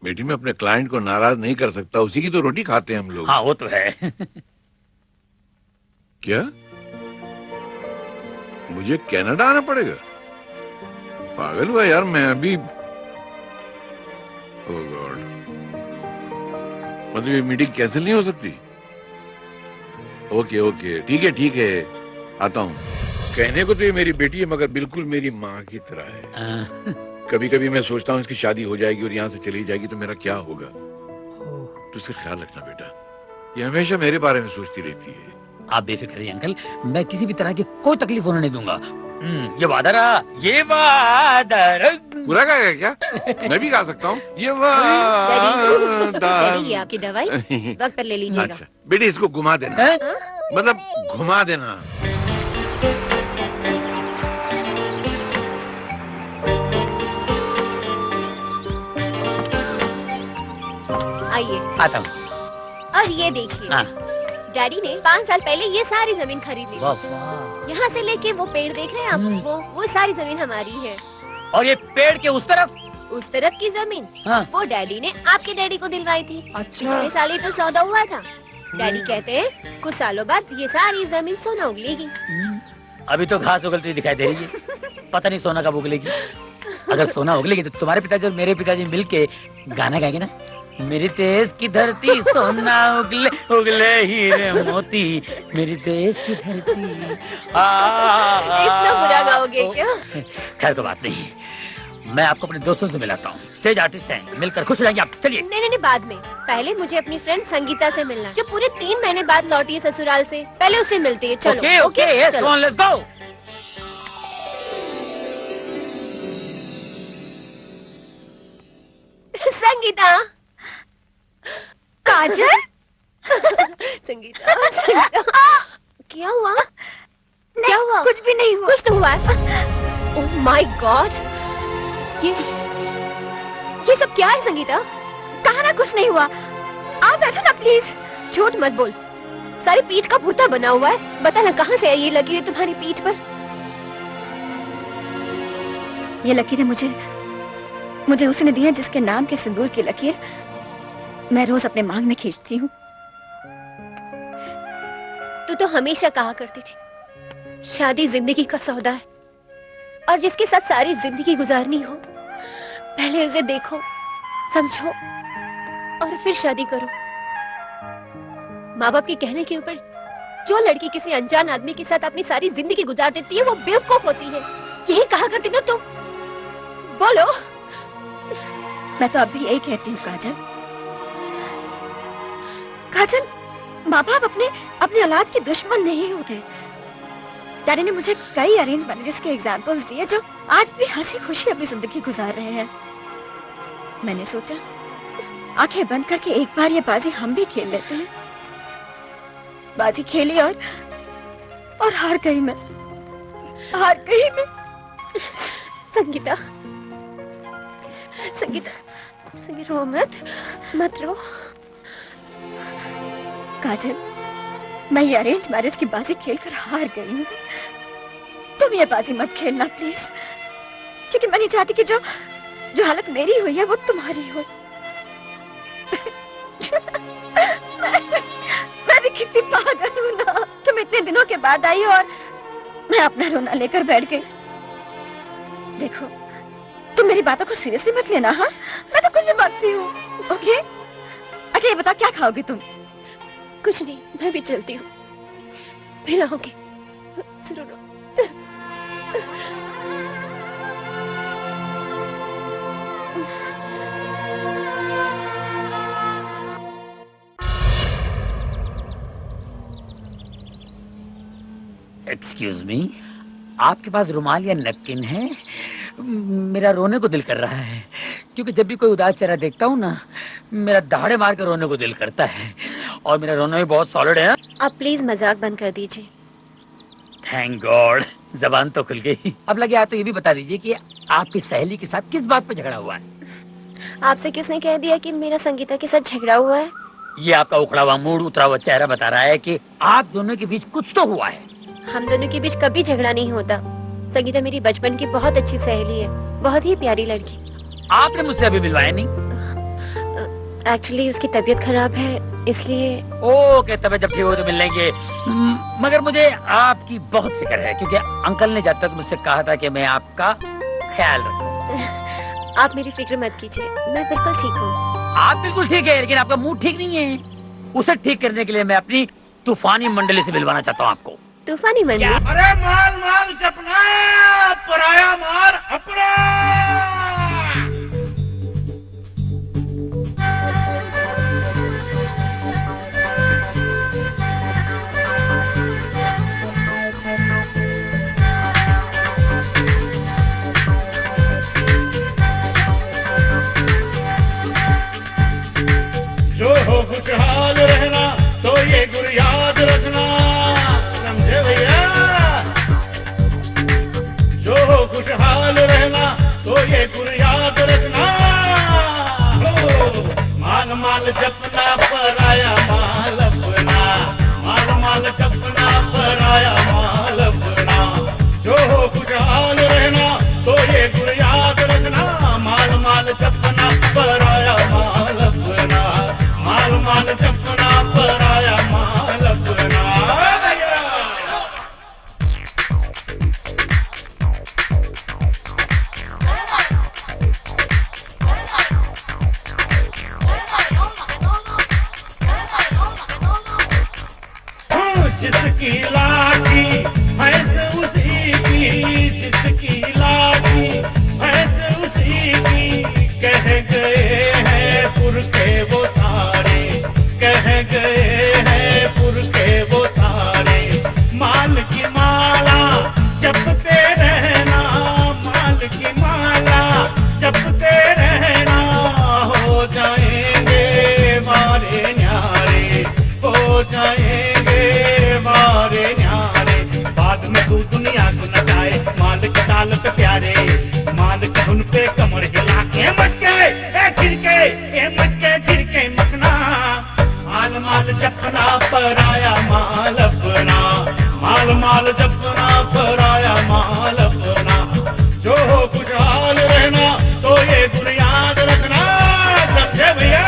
बेटी, मैं अपने क्लाइंट को नाराज नहीं कर सकता, उसी की तो रोटी खाते हैं हम लोग। हाँ वो तो है। क्या मुझे कनाडा आना पड़ेगा? पागल हुआ यार, मैं अभी ओह गॉड, मतलब ये मीटिंग कैंसिल नहीं हो सकती? ओके ओके, ठीक है, आता हूँ। कहने को तो ये मेरी बेटी है, मगर बिल्कुल मेरी माँ की तरह है। कभी कभी मैं सोचता हूँ इसकी शादी हो जाएगी और यहाँ से चली जाएगी तो मेरा क्या होगा। तो इसका ख्याल रखना बेटा, ये हमेशा मेरे बारे में सोचती रहती है। आप बेफिक्र रहिए अंकल, मैं किसी भी तरह की कोई तकलीफ होने नहीं दूंगा। ये वादा रहा, ये वादा पूरा गाएगा क्या? मैं भी गा सकता हूँ ये डैडी, ये आपकी दवाई वक्त पर ले लीजिएगा। अच्छा बेटी, इसको घुमा देना, मतलब घुमा देना। आइए। आता हूँ। और ये देखिए, डैडी ने 5 साल पहले ये सारी जमीन खरीद ली। यहाँ से लेके वो पेड़ देख रहे हैं आप, वो सारी जमीन हमारी है। और ये पेड़ के उस तरफ की जमीन वो डैडी ने आपके डैडी को दिलवाई थी। अच्छा। पिछले साल ही तो सौदा हुआ था। डैडी कहते हैं कुछ सालों बाद ये सारी जमीन सोना उगलेगी। अभी तो घास उगलती दिखाई दे रही है, पता नहीं सोना कब उगलेगी। अगर सोना उगलेगी तो तुम्हारे पिताजी और मेरे पिताजी मिलके गाना गाएंगे ना, मेरी देश की धरती सोना उगले उगले हीरे मोती, मेरी देश की धरती। इतना बुरा गाओगे क्या? खैर कोई बात नहीं, मैं आपको अपने दोस्तों से मिलाता हूँ, स्टेज आर्टिस्ट हैं, मिलकर खुश हो जाएंगे आप। चलिए। नहीं, बाद में। पहले मुझे अपनी फ्रेंड संगीता से मिलना है, जो पूरे 3 महीने बाद लौटी है ससुराल से। पहले उससे मिलती है। चलो। Okay, yes, come on, let's go. Sangeeta. Kajal. Sangeeta, क्या हुआ? क्या हुआ? कुछ भी नहीं हुआ। कुछ तो हुआ है। ओह माय गॉड, ये सब क्या है संगीता? कहा ना कुछ नहीं हुआ। आओ बैठो ना प्लीज। झूठ मत बोल, सारी पीठ का भुर्ता बना हुआ है। बता ना कहाँ से ये लकीरें तुम्हारी पीठ पर? ये लकीरें मुझे उसने दी है जिसके नाम के सिंदूर की लकीर मैं रोज अपने मांग में खींचती हूँ। तू तो हमेशा कहा करती थी शादी जिंदगी का सौदा है, और जिसके साथ सारी जिंदगी गुजारनी हो पहले उसे देखो, समझो और फिर शादी करो। माँ बाप के कहने के ऊपर जो लड़की किसी अनजान आदमी के साथ अपनी सारी जिंदगी गुजार देती है वो बेवकूफ होती है। यही कहा करती ना तुम। बोलो। मैं तो अब भी यही कहती हूँ काजल, माँ बाप अपने औलाद के दुश्मन नहीं होते। डैडी ने मुझे कई अरेंज मैरिजेस के एग्जाम्पल्स दिए जो आज भी हंसी खुशी अपनी जिंदगी गुजार रहे हैं। मैंने सोचा आंखें बंद करके एक बार ये बाजी हम भी खेल लेते हैं। बाजी खेली और हार गई मैं। संगीता, रो मत रो। काजल, मैं ये अरेंज मैरिज की बाजी खेलकर हार गई हूँ। तुम ये बाजी मत खेलना प्लीज, क्योंकि मैं नहीं चाहती कि जो हालत मेरी हुई है वो तुम्हारी हो। मैं भी कितनी पागल हूँ ना। तुम इतने दिनों के बाद आई और मैं अपना रोना लेकर बैठ गई। देखो, तुम मेरी बातों को सीरियसली मत लेना। हाँ, मैं तो कुछ भी बातती हूँ। ओके? अच्छा ये बता, क्या खाओगी तुम? कुछ नहीं, मैं भी चलती हूँ, फिर आऊंगी जरूर। एक्सक्यूज मी, आपके पास रुमाल या नैपकिन है? मेरा रोने को दिल कर रहा है, क्योंकि जब भी कोई उदास चेहरा देखता हूँ ना, मेरा दहाड़े मार कर रोने को दिल करता है, और मेरा रोना भी बहुत सॉलिड है। आप प्लीज मजाक बंद कर दीजिए। थैंक गॉड, जबान तो खुल गई। अब लगे आप तो ये भी बता दीजिए कि आपकी सहेली के साथ किस बात पे झगड़ा हुआ है? आपसे किसने कह दिया कि मेरा संगीता के साथ झगड़ा हुआ है? ये आपका उखड़ा हुआ मूड, उतरा हुआ चेहरा बता रहा है कि आप दोनों के बीच कुछ तो हुआ है। हम दोनों के बीच कभी झगड़ा नहीं होता। संगीता मेरी बचपन की बहुत अच्छी सहेली है, बहुत ही प्यारी लड़की। आपने मुझसे अभी मिलवाया नहीं? एक्चुअली उसकी तबीयत खराब है, इसलिए। ओके, तब जब ठीक हो तो मिल लेंगे। मगर मुझे आपकी बहुत फिक्र है, क्योंकि अंकल ने जब तक मुझसे कहा था कि मैं आपका ख्याल रखूं। आप मेरी फिक्र मत कीजिए, मैं बिल्कुल ठीक हूँ। आप बिल्कुल ठीक है, लेकिन आपका मूड ठीक नहीं है। उसे ठीक करने के लिए मैं अपनी तूफानी मंडली से मिलवाना चाहता हूँ आपको। तूफानी मंडली? अरे माल माल जपना, पराया माल अपना। जो हो खुशहाल रहना तो ये गुर याद रखना, समझे भैया। जो हो खुशहाल रहना तो ये गुर याद रखना। माल माल जपना, पराया माल अपना। माल माल जपना, पराया माल अपना। जो हो खुशहाल रहना तो ये गुर याद रखना। माल माल जपना, पराया माल अपना। माल माल जपना, पराया माल अपना। जिसकी लाठी भैंस उसी की, जिसकी लाठी भैंस उसी की। कह गए हैं पुरखे वो सारे, कह गए हैं पुरखे वो सारे। माल की माला जपते रहना, माल की माला जपते रहना। हो जाएंगे मारे न्यारे, हो जाएंगे मारे न्यारे। बाद में तू दुनिया को नचाए, माल के ताल पे प्यारे। माल के धुन पे कमर हिला के मटके खिड़के, मटके खिड़के मखना। माल माल जपना, पराया माल अपना। माल माल जपना, पराया माल अपना। जो हो खुशहाल रहना तो ये गुण याद रखना, समझे भैया।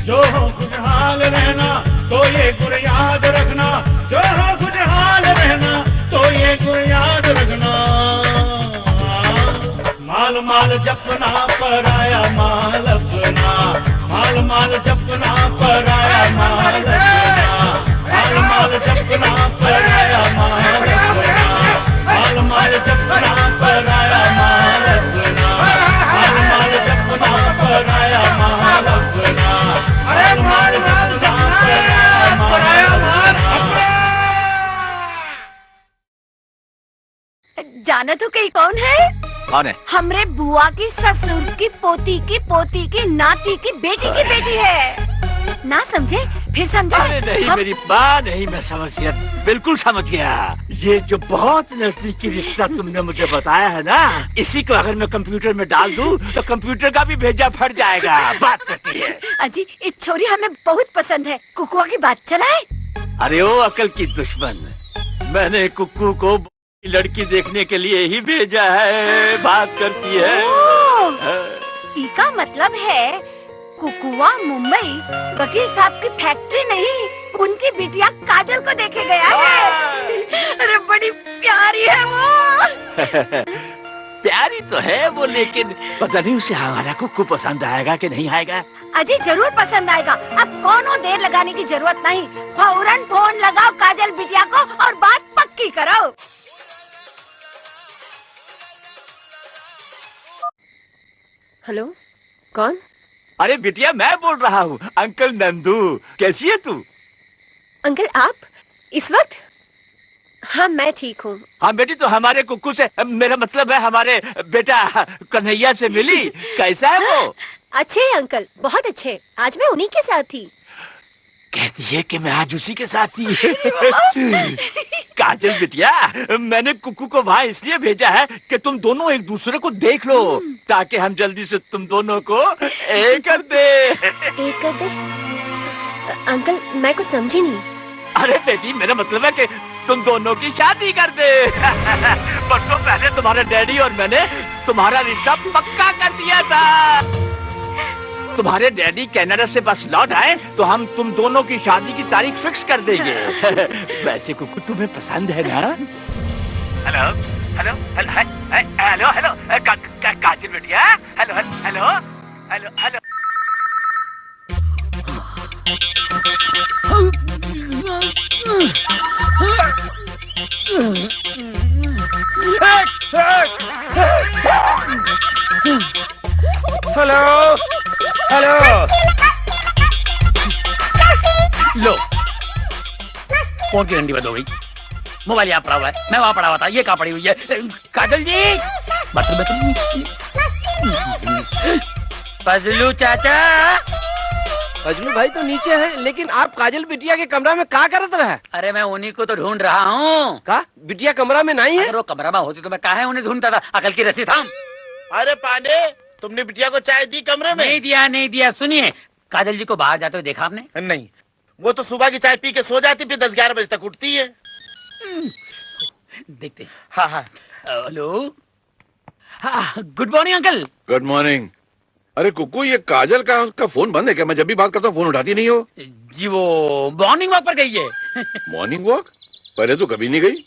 जो हो खुशहाल रहना तो ये गुण याद रखना। जो हो खुशहाल रहना तो ये गुण याद रखना। माल माल जपना, पराया माल अपना। माल माल जपना, पराया माल अपना। माल माल जपना, पराया माल अपना। माल माल जपना, पराया माल अपना। माल माल जपना, पराया माल अपना। माल माल जपना, पराया माल अपना। जाना तो कहीं कौन है? कौन है? हमरे बुआ की ससुर की पोती की नाती की बेटी है। ना समझे? फिर समझा? अरे नहीं मेरी माँ, नहीं, मैं समझ गया, बिल्कुल समझ गया। ये जो बहुत नजदीकी रिश्ता तुमने मुझे बताया है ना, इसी को अगर मैं कंप्यूटर में डाल दूं तो कंप्यूटर का भी भेजा फट जाएगा। बात करती है। अजी इस छोरी हमें बहुत पसंद है, कुकुआ की बात चलाए। अरे ओ अकल की दुश्मन, मैंने कुक्कू को लड़की देखने के लिए ही भेजा है। बात करती है। इसका मतलब है कुकुआ मुंबई वकील साहब की फैक्ट्री नहीं, उनकी बिटिया काजल को देखे गया है। अरे बड़ी प्यारी है वो। प्यारी तो है वो, लेकिन पता नहीं उसे हमारा कुक्कू पसंद आएगा कि नहीं आएगा। अजी जरूर पसंद आएगा। अब कोनो देर लगाने की जरूरत नहीं, फौरन फोन लगाओ काजल बिटिया को और बात पक्की करो। हेलो, कौन? अरे बिटिया मैं बोल रहा हूँ, अंकल नंदू। कैसी है तू? अंकल आप इस वक्त? हाँ मैं ठीक हूँ। हाँ बेटी, तो हमारे कुक्कू से, मेरा मतलब है हमारे बेटा कन्हैया से मिली? कैसा है वो? अच्छे है अंकल, बहुत अच्छे। आज मैं उन्हीं के साथ थी। कहती है कि मैं आज उसी के साथ थी। काजल काजल बिटिया, मैंने कुकू को वहाँ इसलिए भेजा है कि तुम दोनों एक दूसरे को देख लो, ताकि हम जल्दी से तुम दोनों को एक कर दे। एक कर दे? अंकल मैं कुछ समझी नहीं। अरे बेटी, मेरा मतलब है कि तुम दोनों की शादी कर दे। परसों पहले तुम्हारे डैडी और मैंने तुम्हारा रिश्ता पक्का कर दिया था। तुम्हारे डैडी कनाडा से बस लौट आए तो हम तुम दोनों की शादी की तारीख फिक्स कर देंगे। वैसे कुकू तुम्हें पसंद है ना? Hello hello hello hello hello Kajal बिटिया, hello hello hello hello. Hello hello, लो फोन की घंटी बंद हो गई, मोबाइल यहाँ पड़ा हुआ है, मैं वहाँ पड़ा हुआ था, ये कहाँ पड़ी हुई है? काजल जी, फजलू चाचा। फजलू भाई तो नीचे है, लेकिन आप काजल बिटिया के कमरा में क्या करत रहे? अरे मैं उन्हीं को तो ढूंढ रहा हूँ। का बिटिया कमरा में नहीं है? अगर वो कमरा में होती तो मैं कहाँ उन्हें ढूंढता था, अकल की रस्सी थाम। अरे पांडे, तुमने बिटिया को चाय दी कमरे में? नहीं दिया। सुनिए, काजल जी को बाहर जाते हुए देखा आपने? नहीं, वो तो सुबह की चाय पी के सो जाती, फिर 10-11 बजे तक उठती है। देखते। हाँ हाँ। Hello, good morning uncle. Good morning. अरे कुकू, ये काजल का उसका फोन बंद है क्या? मैं जब भी बात करता हूँ फोन उठाती नहीं हो। जी वो मॉर्निंग वॉक पर गई है। Morning walk? पहले तो कभी नहीं गई।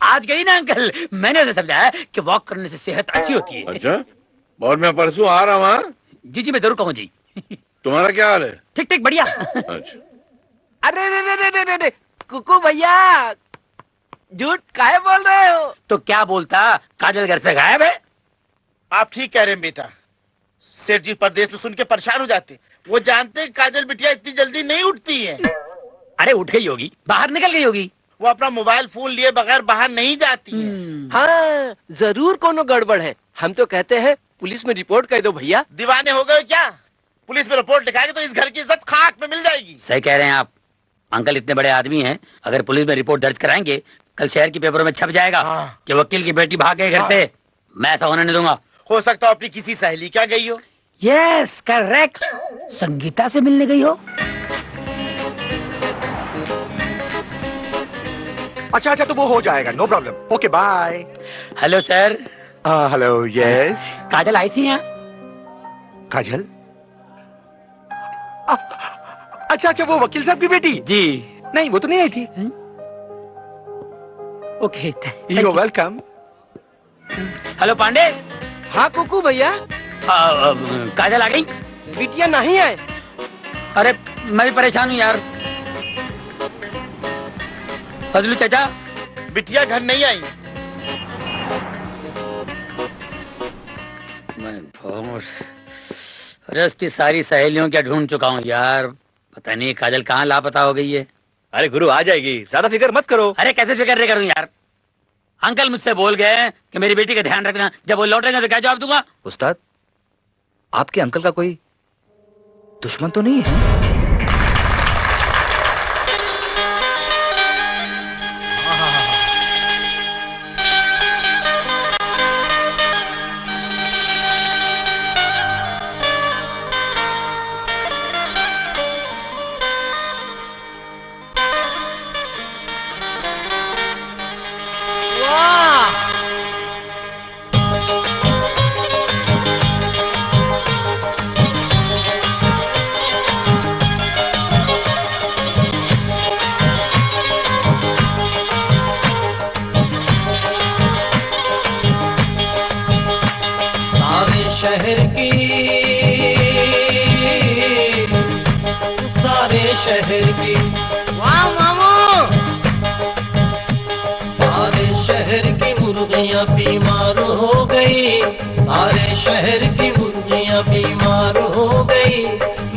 आज गई ना अंकल, मैंने उसे समझाया कि वॉक करने से सेहत अच्छी होती है। अच्छा, और मैं परसों आ रहा हूँ। हाँ जी मैं जरूर कहूँ जी। तुम्हारा क्या हाल है? ठीक बढ़िया। अच्छा। अरे रे कुकू भैया, झूठ काहे बोल रहे हो? तो क्या बोलता, काजल घर से गायब है। आप ठीक कह रहे हैं बेटा, सेठ जी परदेश में सुन के परेशान हो जाते। वो जानते हैं काजल बिटिया इतनी जल्दी नहीं उठती है। अरे उठ गई होगी, बाहर निकल गई होगी। वो अपना मोबाइल फोन लिए बगैर बाहर नहीं जाती है। हाँ, जरूर कोनो गड़बड़ है। हम तो कहते हैं पुलिस में रिपोर्ट कर दो भैया। दीवाने हो गए क्या? पुलिस में रिपोर्ट लिखाएंगे तो इस घर की इज्जत खाक में मिल जाएगी। सही कह रहे हैं आप अंकल, इतने बड़े आदमी हैं, अगर पुलिस में रिपोर्ट दर्ज कराएंगे कल शहर के पेपरों में छप जाएगा कि वकील की बेटी भाग गई घर से। मैं ऐसा होने नहीं दूंगा। हो सकता है अपनी किसी सहेली क्या गई हो। यस करेक्ट, संगीता से मिलने गई हो। अच्छा तो वो हो जाएगा, no problem. Okay bye. Hello sir. Hello yes. Kajal आई थी यहाँ? काजल? अच्छा वो वकील साहब की बेटी? जी नहीं, वो तो नहीं आई थी। Okay you welcome. Hello Pandey. हाँ कुकू भैया। काजल आ गई? बिटिया नहीं आए। अरे मैं भी परेशान हूँ यार। फजलू चाचा, बिटिया घर नहीं आई। अरे उसकी सारी सहेलियों क्या ढूंढ चुका हूँ यार, पता नहीं काजल कहाँ लापता हो गई है। अरे गुरु आ जाएगी, ज्यादा फिक्र मत करो। अरे कैसे फिक्र नहीं करूँ यार, अंकल मुझसे बोल गए कि मेरी बेटी का ध्यान रखना, जब वो लौटेंगे तो क्या जवाब दूंगा? उस्ताद, आपके अंकल का कोई दुश्मन तो नहीं है? शहर की वाह मामू, सारे शहर की मुर्गियाँ बीमार हो गई, सारे शहर की मुर्गियाँ बीमार हो गई,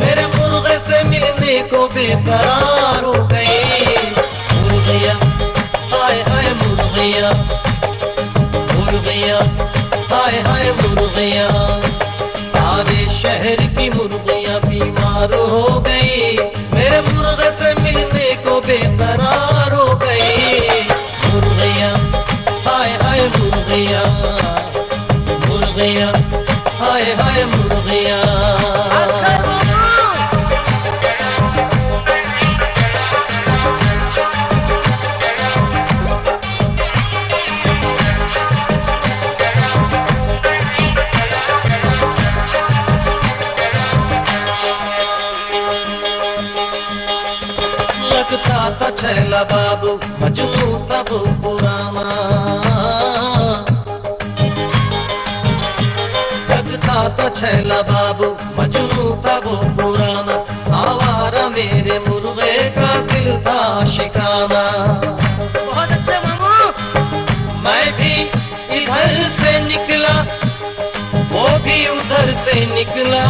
मेरे मुर्गे से मिलने को बेकरार हो गई। मुर्गियाँ हाय हाय मुर्गियाँ, मुर्गियाँ हाय हाय मुर्गियाँ, सारे शहर की मुर्गियाँ बीमार हो गई, मेरे मुर्गे से मिलने को बेकरार हो गई। बाबू मजनू था वो पुराना जगता तो छैला बाबू मजनू था वो पुराना आवारा मेरे मुर्गे का दिल था शिकाना बहुत अच्छा मामू। मैं भी इधर से निकला वो भी उधर से निकला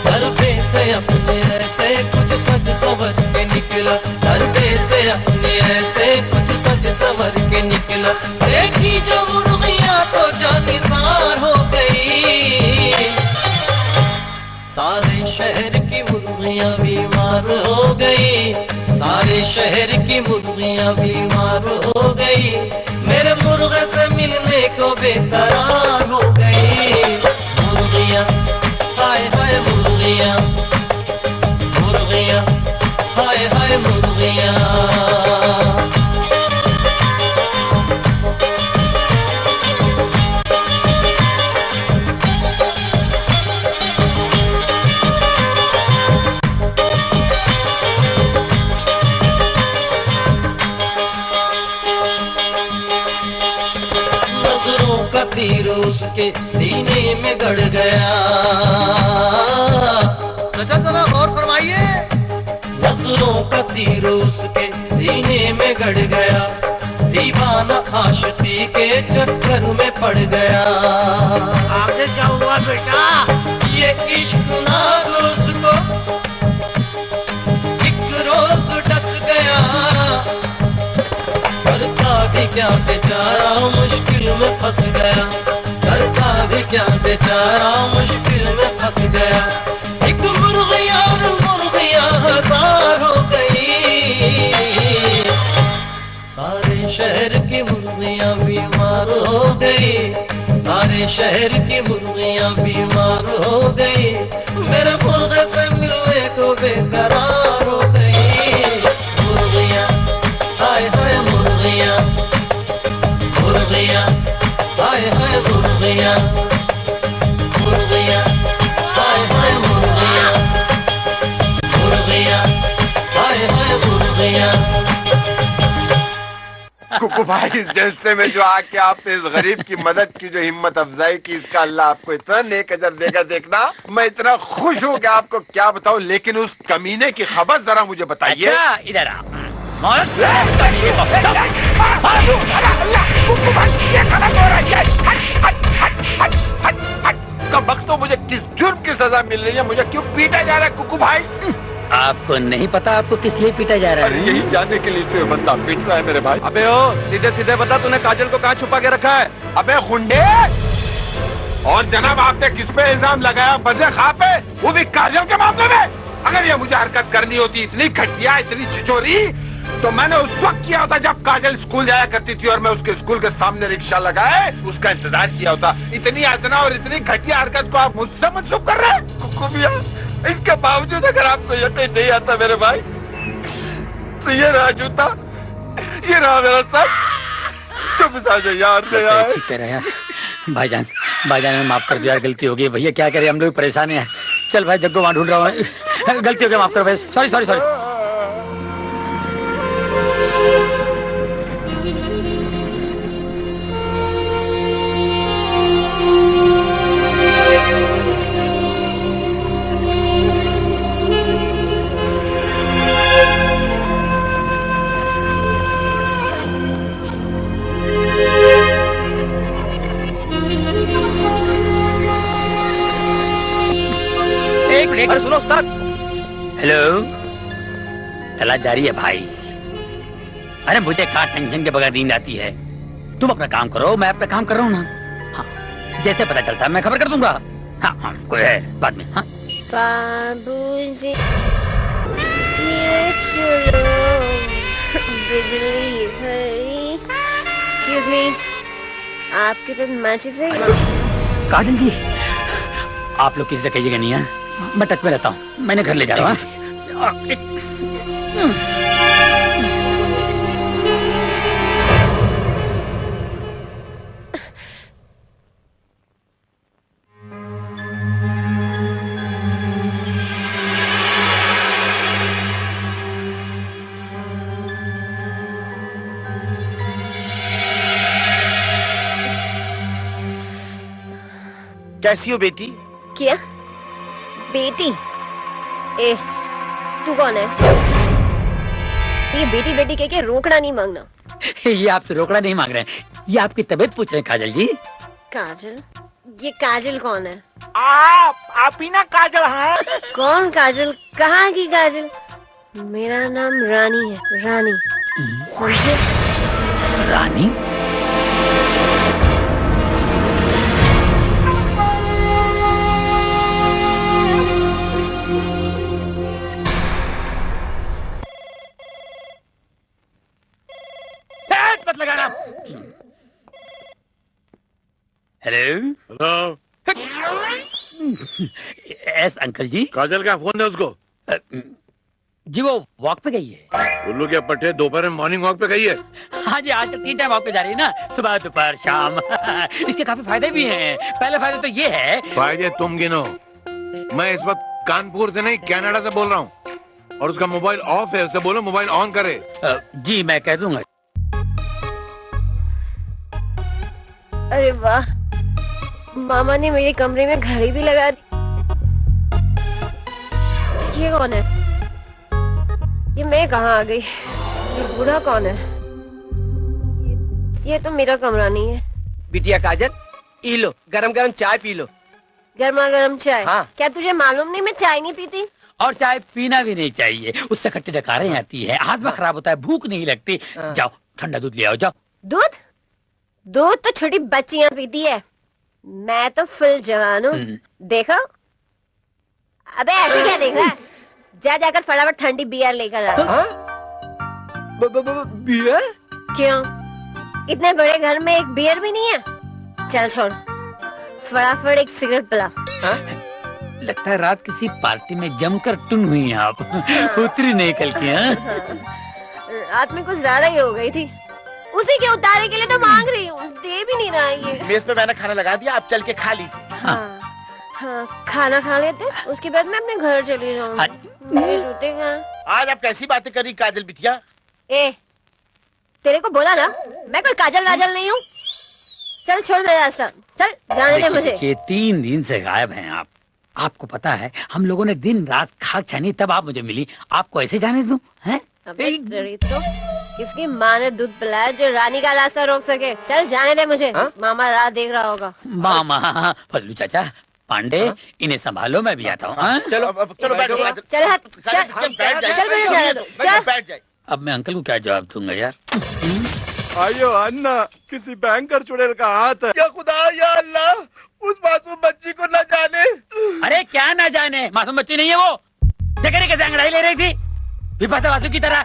दरबे से अपने ऐसे कुछ सज संवर के निकला दरबे से अपने ऐसे कुछ सज संवर के निकला देखी जो मुर्गियां तो जानिसार हो गई सारे शहर की मुर्गियां बीमार हो गई सारे शहर की मुर्गियां बीमार हो गई मेरे मुर्गे से मिलने को बेकरार हो गई मुर्गियां हाय हाय मुर्गियां मुर्गियां हाय हाय मुर्गियां तीर उसके सीने में गड़ गया चाचा जरा गौर फरमाइए नजरों का तीर उसके सीने में गड़ गया दीवाना आशिकी के चक्कर में पड़ गया आगे क्या हुआ बेटा ये इश्क नाग उसको एक रोज डस गया करता भी क्या बेचारा मुश्किल में फंस गया करता भी क्या बेचारा मुश्किल में फंस गया एक मुर्गियां और मुर्गियां हजार हो गई सारे शहर की मुर्गियां बीमार हो गई सारे शहर की मुर्गियां बीमार हो गई मेरे मुर्गे से मिलने को बेकरार हो गई मुर्गियां हाय हाय मुर्गियां मुर्गियां हाय हाय मुर्गियां मुर्गियां हाय हाय मुर्गियां मुर्गियां हाय हाय मुर्गियां कुकू भाई इस जलसे में जो आके आपने इस गरीब की मदद की जो हिम्मत अफजाई की इसका अल्लाह आपको इतना नेक अजर देगा देखना मैं इतना खुश हूँ कि आपको क्या बताऊँ लेकिन उस कमीने की खबर जरा मुझे बताइए अच्छा इधर आ वक्त तो मुझे किस जुर्म की सजा मिल रही है मुझे क्यों पीटा जा रहा है कुकू भाई आपको नहीं पता आपको किस लिए पीटा जा रहा है यही जानने के लिए तो बंदा पीट रहा है मेरे भाई अबे ओ सीधे सीधे बता तूने काजल को कहाँ छुपा के रखा है अबे खुंडे और जनाब आपने किस पे इल्जाम लगाया बदले खा पे वो भी काजल के मामले में अगर ये मुझे हरकत करनी होती इतनी घटिया इतनी छिचोरी तो मैंने उस वक्त किया होता जब काजल स्कूल जाया करती थी और मैं उसके स्कूल के सामने रिक्शा लगाए उसका इंतजार किया होता इतनी यातना और इतनी घटिया हरकत को आप मुझसे मंसूब कर रहे हैं कुकू भैया इसके बावजूद अगर आपको यकीन नहीं आता मेरे भाई तो ये रहा जूता ये रहा मेरा सर तुम साझे यार ले आए ठीक कह रहे हैं भाईजान भाईजान माफ कर दिया गलती हो गई भैया क्या करें हम लोग परेशान हैं चल भाई जग्गो वहाँ ढूंढ रहा हूँ गलती हो गई माफ करो भाई सॉरी सॉरी सॉरी अरे सुनो उस्ताद हेलो तलाश जारी है भाई अरे मुझे कहाँ टेंशन के बगैर नींद आती है तुम अपना काम करो मैं अपना काम कर रहा हूँ ना हाँ जैसे पता चलता है मैं खबर कर दूंगा हाँ हाँ कोई है बाद में हाँ बाबूजी चलो बिजली घड़ी एक्सक्यूज मी आपके पास मैचेस है काजल जी आप लोग किसी से कहिएगा नहीं है मैं टच में रहता हूँ मैंने घर ले जा रहा हूँ कैसी हो बेटी? क्या बेटी? ए तू कौन है? ये बेटी बेटी कह के रोकड़ा नहीं मांगना। ये आपसे रोकड़ा नहीं मांग रहे हैं, ये आपकी तबीयत पूछ रहे हैं काजल जी। काजल? ये काजल कौन है? आप ही ना काजल है? कौन काजल? कहाँ की काजल? मेरा नाम रानी है, रानी। समझे? रानी? मत लगाना। हेलो हेलो एस अंकल जी। काजल का फोन है उसको? जी वो वॉक पे गई है। उल्लू के पट्टे दोपहर में मॉर्निंग वॉक पे गई है? हाँ जी, आज तक 3 टाइम वॉक पे जा रही है ना, सुबह दोपहर शाम। इसके काफी फायदे भी हैं। पहले फायदा तो ये है। फायदे तुम गिनो, मैं इस वक्त कानपुर से नहीं कनाडा से बोल रहा हूँ, और उसका मोबाइल ऑफ है, उसे बोलो मोबाइल ऑन करे। जी मैं कह दूंगा। अरे वाह, मामा ने मेरे कमरे में घड़ी भी लगा दी। ये कौन है? ये मैं कहाँ आ गई? ये बूढ़ा कौन है? ये तो मेरा कमरा नहीं है। बिटिया काजल, ई लो गरम गरम चाय पी लो। गर्मा गर्म चाय? हाँ। क्या तुझे मालूम नहीं मैं चाय नहीं पीती? और चाय पीना भी नहीं चाहिए, उससे खट्टी डकारें आती है, हाथ खराब होता है, भूख नहीं लगती। जाओ ठंडा दूध ले आओ, जाओ। दूध? दूध तो छोटी बच्चियां पीती है, मैं तो फुल जवान हूँ। देखो। अबे ऐसे क्या देख रहा है? जा जाकर फटाफट ठंडी बियर लेकर आ। बियर? क्यों? इतने बड़े घर में एक बियर भी नहीं है? चल छोड़, फटाफट एक सिगरेट पिला। लगता है रात किसी पार्टी में जमकर टुन हुई हैं आप। उतरी नहीं कल की। रात में कुछ ज्यादा ही हो गई थी, उसी के उतारे के लिए तो मांग रही हूँ, दे भी नहीं रहा है ये। मेज पे मैंने खाना लगा दिया, आप चल के खा लीजिए। हाँ, खाना खा लेते, उसके बाद मैं अपने घर चली जाऊंगी। मेरे जूते कहाँ? आज आप कैसी बातें कर रही काजल बिटिया? ए, तेरे को बोला ना, मैं कोई काजल वाजल नहीं हूँ। चल छोड़ मेरा रास्ता, चल जाने दे मुझे। ये 3 दिन से गायब हैं आप। आपको पता है हम लोगों ने दिन रात खाक छानी, तब आप मुझे मिली। आपको ऐसे जाने दूं? हैं? अबे तो किसकी माँ ने दूध पिलाया जो रानी का रास्ता रोक सके? चल जाने दे मुझे। मामा रात देख रहा होगा। मामा, फल्लू चाचा, पांडे, इन्हें संभालो, मैं भी आता हूँ। चलो चलो बैठो। चल हाथ, चल मुझे जाने दो, चल बैठ जाए। अब मैं अंकल को क्या जवाब दूंगा यार? आयो अन्ना, किसी बैंकर चुड़ैल का हाथ है। या खुदा या अल्लाह, उस मासूम बच्ची को न जाने। अरे क्या ना जाने, मासूम बच्ची नहीं है वो। जगह कैसे अंगड़ाई ले रही थी विपाशा वासु की तरह।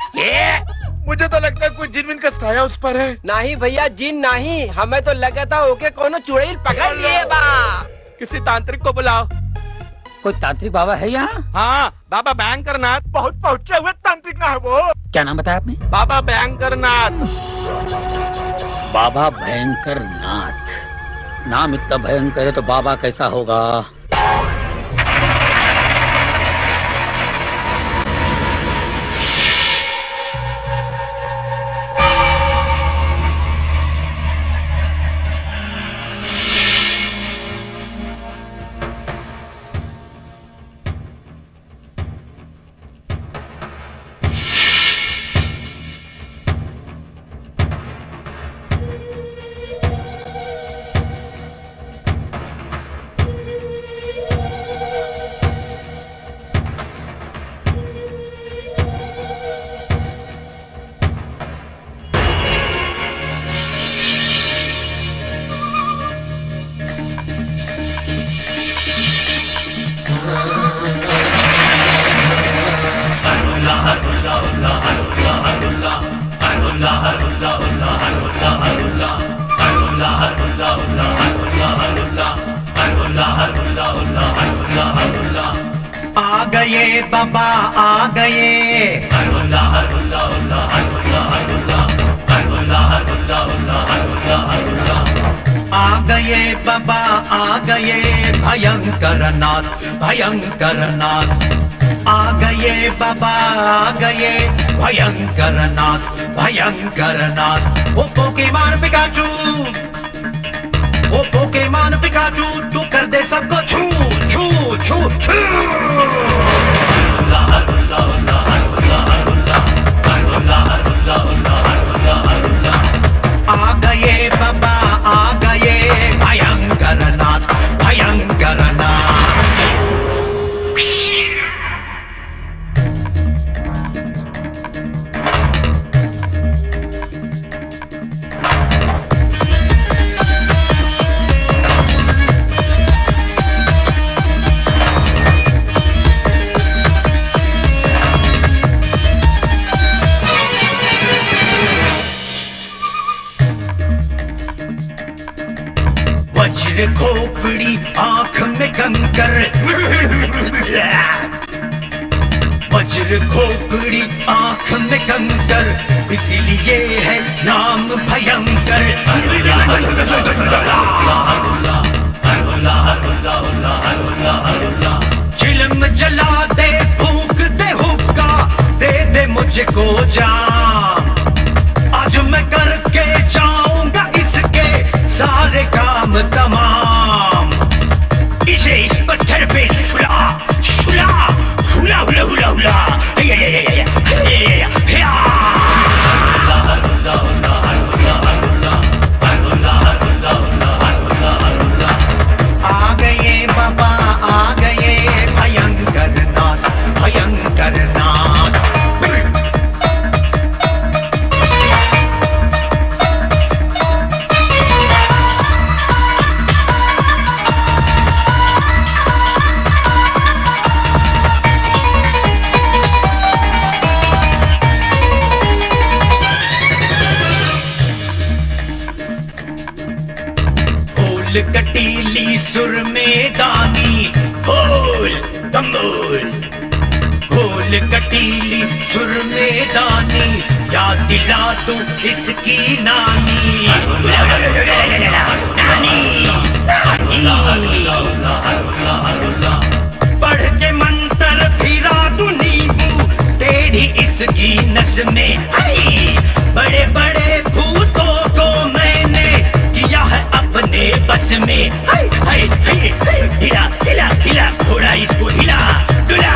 मुझे तो लगता है कोई जिन का साया उस पर है। नहीं भैया, जिन नहीं, हमें तो लगा था ओके कोनो चुड़ैल पकड़ लिए बा। किसी तांत्रिक को बुलाओ। कोई तांत्रिक बाबा है यहाँ? हाँ, बाबा बैंकरनाथ। बहुत पहुंचे हुए तांत्रिक ना है वो। क्या नाम बताया आपने? बाबा बैंकरनाथ। बाबा भयंकर नाथ, नाम इतना भयंकर है तो बाबा कैसा होगा? आ गए बाबा आ गए, आ गए बाबा आ गए, भयंकर नाथ भयंकर नाथ। आ गए बाबा आ गए, भयंकर नाथ भयंकर नाथ। वो पोकेमॉन पिकाचू, ओ पोकेमॉन पिकाचू तू कर दे सबको छू छू छू छू। आ गए बाबा आ गए भयंकर नाथ भयंकर नाथ। वज्र खोपड़ी आंख में कंकर वज्र खोपड़ी आंख में कंकर इसलिए है नाम भयंकर। चिलम जला दे फूंक दे हुक्का दे दे मुझको जान। आज मैं करके जाऊंगा इसके सारे काम तमाम। इसे इस पत्थर पे सुला सुला हुला हुला हुला हुला आ गए बाबा आ गए भयंकर नाथ भयंकर नाथ। कटीली सुर में दानी खोल कमोल खोल कटीली सुर में दानी याद दिला तू इसकी नानी पढ़ के मंत्र फिरा तू नींबू टेढ़ी इसकी नस में आई। बड़े बड़े भूतों को मैंने किया है अपने बस में। हाय हाय हाय हिला हिला हिला घोड़ा इसको हिला डुला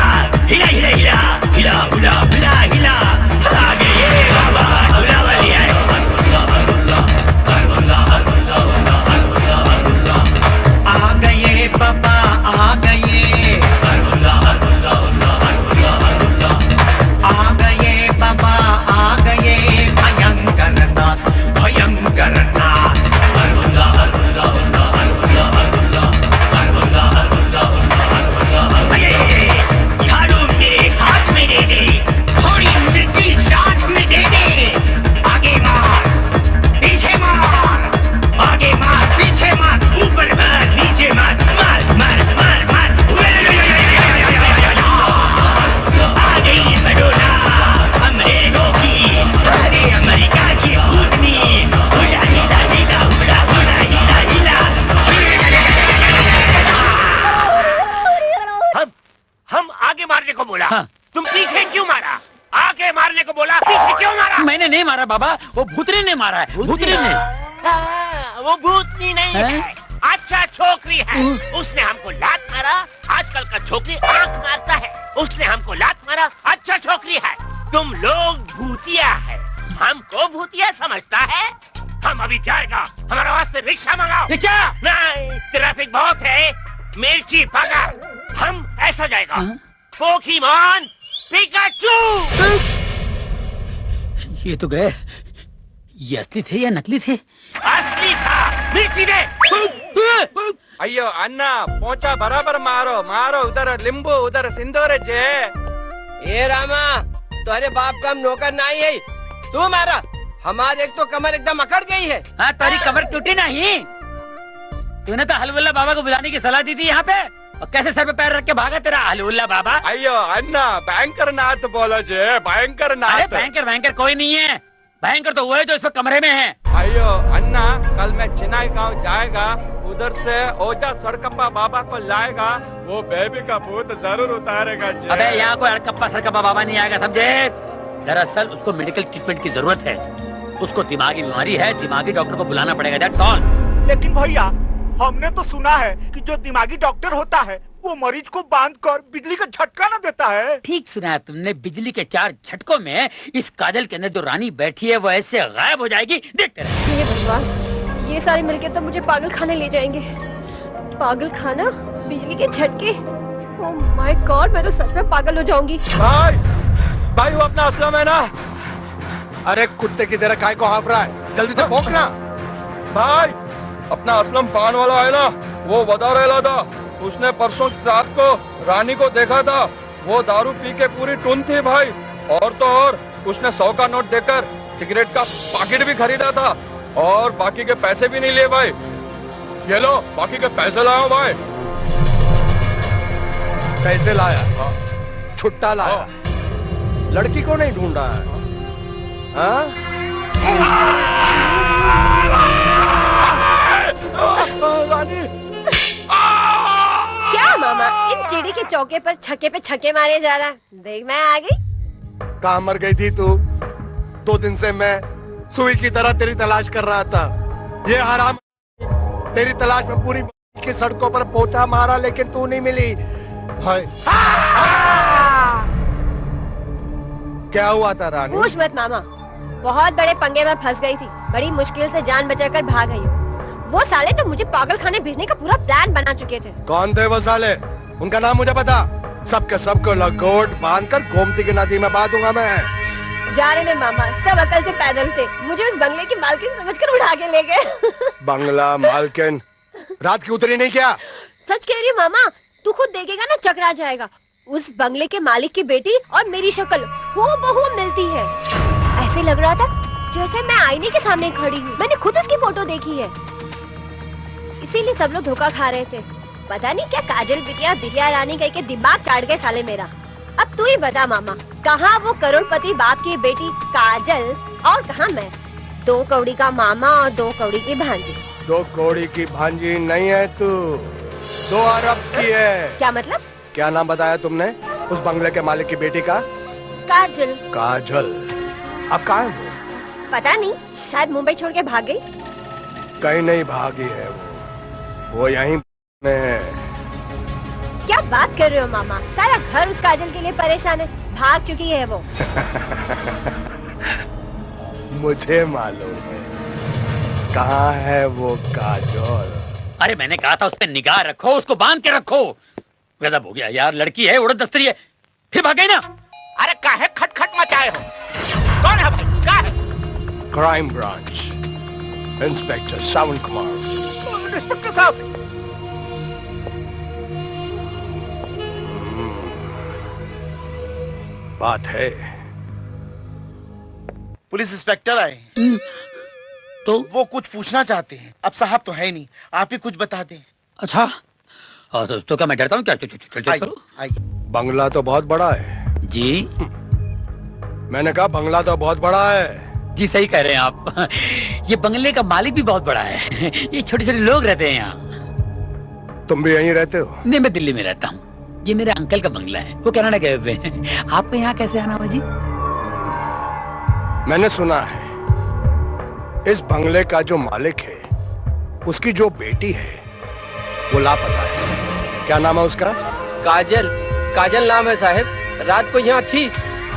हिला हिला हिला हिला हुला हुला हिला। आ गए बाबा डुला वाली आए। आ गए बाबा आ गए आ गए बाबा आ गए भयंकर नाथ भयंकर नाथ। झाड़ू मेरे हाथ में दे दे थोड़ी मिर्ची साथ में दे दे। आगे मार पीछे मार आगे मार पीछे मार ऊपर मार नीचे मार मार मार मार मार। आ गई मडोना अमरीका की अरे अमेरिका की भूतनी हुला हिला हिला हुला हुला हिला हिला। हम आगे मारने को बोला तुम पीछे क्यों मारा? आगे मारने को बोला पीछे क्यों मारा? मैंने नहीं मारा बाबा, वो भूतनी ने मारा है। भूतनी ने वो भूतनी नहीं है अच्छा छोकरी है। उसने हमको लात मारा। आजकल का छोकरी आंख मारता है। उसने हमको लात मारा अच्छा छोकरी है। तुम लोग भूतिया है। हमको भूतिया समझता है। हम अभी जाएगा हमारे वास्ते रिक्शा मंगाओ। रिक्शा नहीं ट्रैफिक बहुत है। मिर्ची पकड़ हम ऐसा जाएगा पोकेमॉन पिकाचू। ये तो गए। ये असली थे या नकली थे? असली था। मिर्ची दे। अयो अन्ना पोचा बराबर मारो मारो। उधर लिंबू उधर सिंदूर जे। ए रामा तुम्हारे बाप का हम नौकर नहीं है। तू मारा हमारे एक तो कमर एकदम अकड़ गई है। हाँ तारी कमर टूटी नहीं। तूने तो हलवल्ला बाबा को बुलाने की सलाह दी थी यहाँ पे और कैसे सर पे पैर रख के भागा तेरा हलवल्ला बाबा। अयो अन्ना भयंकर नाथ बोलो जे भयंकर नाथ। अरे भयंकर भयंकर कोई नहीं है। भयंकर तो वो है जो इस वक्त कमरे में है। अयो अन्ना कल मैं चिनाई गांव जाएगा उधर से ओजा सड़कप्पा बाबा को लाएगा। वो बेबी का भूत जरूर उतारेगा जे। अबे यहाँ कोई अड़कप्पा सड़कप्पा बाबा नहीं आएगा समझे। दरअसल उसको मेडिकल ट्रीटमेंट की जरूरत है। उसको दिमागी बीमारी है। दिमागी डॉक्टर को बुलाना पड़ेगा दैट्स ऑल। लेकिन भैया हमने तो सुना है कि जो दिमागी डॉक्टर होता है वो मरीज को बांधकर बिजली का झटका न देता है। ठीक सुना है तुमने। बिजली के 4 झटकों में इस काजल के अंदर जो रानी बैठी है वो ऐसे गायब हो जाएगी। देखते रहे। हे भगवान, ये सारे मिलकर तो मुझे पागल खाने ले जाएंगे। पागल खाना, बिजली के झटके। ओह माय गॉड, मैं तो सच में पागल हो जाऊंगी। भाई वो अपना असलम है ना? अरे कुत्ते की तरह काय को हाँफ रहा है, जल्दी से भौंकना। भाई अपना असलम पान वाला है ना, वो बता रहा था उसने परसों रात को रानी को देखा था। वो दारू पी के पूरी टुन थी भाई। और तो और उसने 100 का नोट देकर सिगरेट का पैकेट भी खरीदा था और बाकी के पैसे भी नहीं लिए भाई। ये लो बाकी के पैसे लाया भाई। पैसे लाया? छुट्टा लाया? लड़की को नहीं ढूंढा है? रानी क्या मामा, इन चिड़ी के चौके पर छक्के पे छक्के मारे जा रहा? देख मैं आ गई। कहाँ मर गई थी तू? 2 दिन से मैं सुई की तरह तेरी तलाश कर रहा था। ये हराम तेरी तलाश में पूरी की सड़कों पर पोछा मारा लेकिन तू नहीं मिली। हाय क्या हुआ था रानी? पूछ मत मामा, बहुत बड़े पंगे में फंस गई थी। बड़ी मुश्किल से जान बचाकर भाग आई हूँ। वो साले तो मुझे पागल खाने भेजने का पूरा प्लान बना चुके थे। कौन थे वो साले? उनका नाम मुझे बता। सबके सबको लंगोट बांधकर गोमती की नदी में बहा दूंगा मैं। जा रहे मामा, सब अकल से पैदल थे। मुझे उस बंगले की मालकिन समझकर उठा के ले गए। बंगला मालकिन? रात की उतरी नहीं क्या? सच कह रही मामा, तू खुद देखेगा ना चकरा जाएगा। उस बंगले के मालिक की बेटी और मेरी शक्ल हूबहू मिलती है। ऐसे लग रहा था जैसे मैं आईने के सामने खड़ी हूँ। मैंने खुद उसकी फोटो देखी है, इसीलिए सब लोग धोखा खा रहे थे। पता नहीं क्या काजल बिटिया दिव्या रानी कह के दिमाग चाट गए साले मेरा। अब तू ही बता मामा, कहाँ वो करोड़पति बाप की बेटी काजल और कहाँ मैं? 2 कौड़ी का मामा और 2 कौड़ी की भांजी। 2 कौड़ी की भांजी नहीं है तू, 2 अरब की है। क्या मतलब? क्या नाम बताया तुमने उस बंगले के मालिक की बेटी का? काजल। काजल? अब कहाँ है वो? पता नहीं, शायद मुंबई छोड़ के भाग गई। कहीं नहीं भागी है वो यहीं में है। क्या बात कर रहे हो मामा? सारा घर उस काजल के लिए परेशान है। भाग चुकी है वो। मुझे मालूम है कहाँ है वो काजल। अरे मैंने कहा था उस पे निगाह रखो, उसको बांध के रखो। गजब हो गया यार, लड़की है उड़द दस्तरी है, फिर भाग गई ना। अरे काहे खटखट मचाए हो? कौन है भाई? क्या है? क्राइम ब्रांच, इंस्पेक्टर सावन कुमार। इंस्पेक्टर साहब, बात है। पुलिस इंस्पेक्टर आए तो वो कुछ पूछना चाहते हैं। अब साहब तो है नहीं, आप ही कुछ बता दें। अच्छा तो क्या मैं डरता हूँ क्या? चलो बंगला तो बहुत बड़ा है जी। मैंने कहा बंगला तो बहुत बड़ा है। जी सही कह रहे हैं आप। ये बंगले का मालिक भी बहुत बड़ा है। ये छोटे छोटे लोग रहते हैं यहाँ। तुम भी यहीं रहते हो? नहीं, मैं दिल्ली में रहता हूँ। ये मेरे अंकल का बंगला है, वो कनाडा गए हुए हैं। आपको यहाँ कैसे आना हुआ जी? मैंने सुना है इस बंगले का जो मालिक है उसकी जो बेटी है वो लापता है। क्या नाम है उसका? काजल। काजल नाम है साहब। रात को यहाँ थी,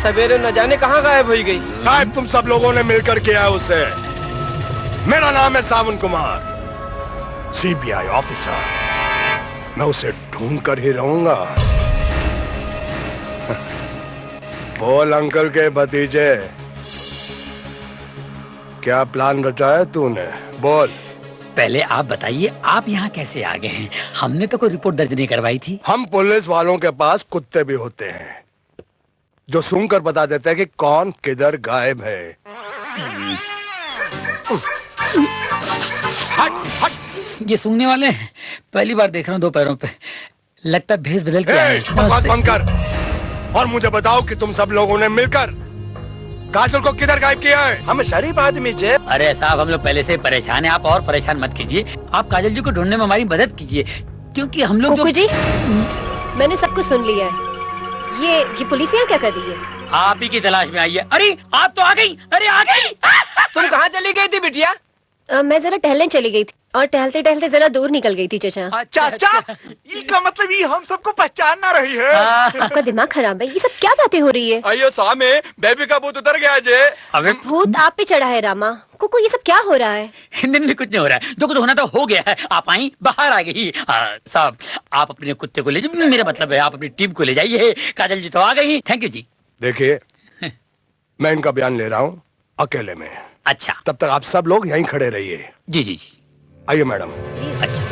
सवेरे न जाने कहाँ गायब हो गई। गायब तुम सब लोगों ने मिलकर किया उसे। मेरा नाम है सावन कुमार, सीबीआई ऑफिसर। मैं उसे ढूंढ कर ही रहूंगा। बोल अंकल के भतीजे, क्या प्लान रचा है तूने? बोल। पहले आप बताइए, आप यहाँ कैसे आ गए हैं? हमने तो कोई रिपोर्ट दर्ज नहीं करवाई थी। हम पुलिस वालों के पास कुत्ते भी होते हैं जो सूंघकर बता देते हैं कि कौन किधर गायब है। हट हट। ये सूंघने वाले हैं? पहली बार देख रहा हूँ 2 पैरों पे। लगता है भेष बदल के आए हैं। बकवास बंद कर और मुझे बताओ कि तुम सब लोगों ने मिलकर काजल को किधर गायब किया है? हम शरीफ आदमी जे। अरे साहब, हम लोग पहले से परेशान हैं, आप और परेशान मत कीजिए। आप काजल जी को ढूंढने में हमारी मदद कीजिए, क्योंकि हम लोग जी, मैंने सब कुछ सुन लिया है। ये पुलिस यहाँ क्या कर रही है? आप ही की तलाश में आई है। अरे आप तो आ गई। अरे आ गई। तुम कहाँ चली गई थी बिटिया? मैं जरा टहलने चली गई थी और टहलते टहलते जरा दूर निकल गई थी चाचा। चाचा, इसका मतलब ये हम सबको पहचान ना रही है। आपका दिमाग खराब है, ये सब क्या बातें हो रही है? अयो सामे, बेबी का भूत उतर गया जे। अबे भूत आप पे चढ़ा है रामा। कुकू ये सब क्या हो रहा है? नहीं कुछ नहीं हो रहा है, जो कुछ होना था हो गया है। आप आई बाहर आ गई। साहब आप अपने कुत्ते को ले जाइए, मेरा मतलब है आप अपनी टीम को ले जाइए। काजल जी तो आ गई। थैंक यू जी। देखिए मैं इनका बयान ले रहा हूँ अकेले में। अच्छा, तब तक आप सब लोग यहीं खड़े रहिए। जी जी जी। आइए मैडम। अच्छा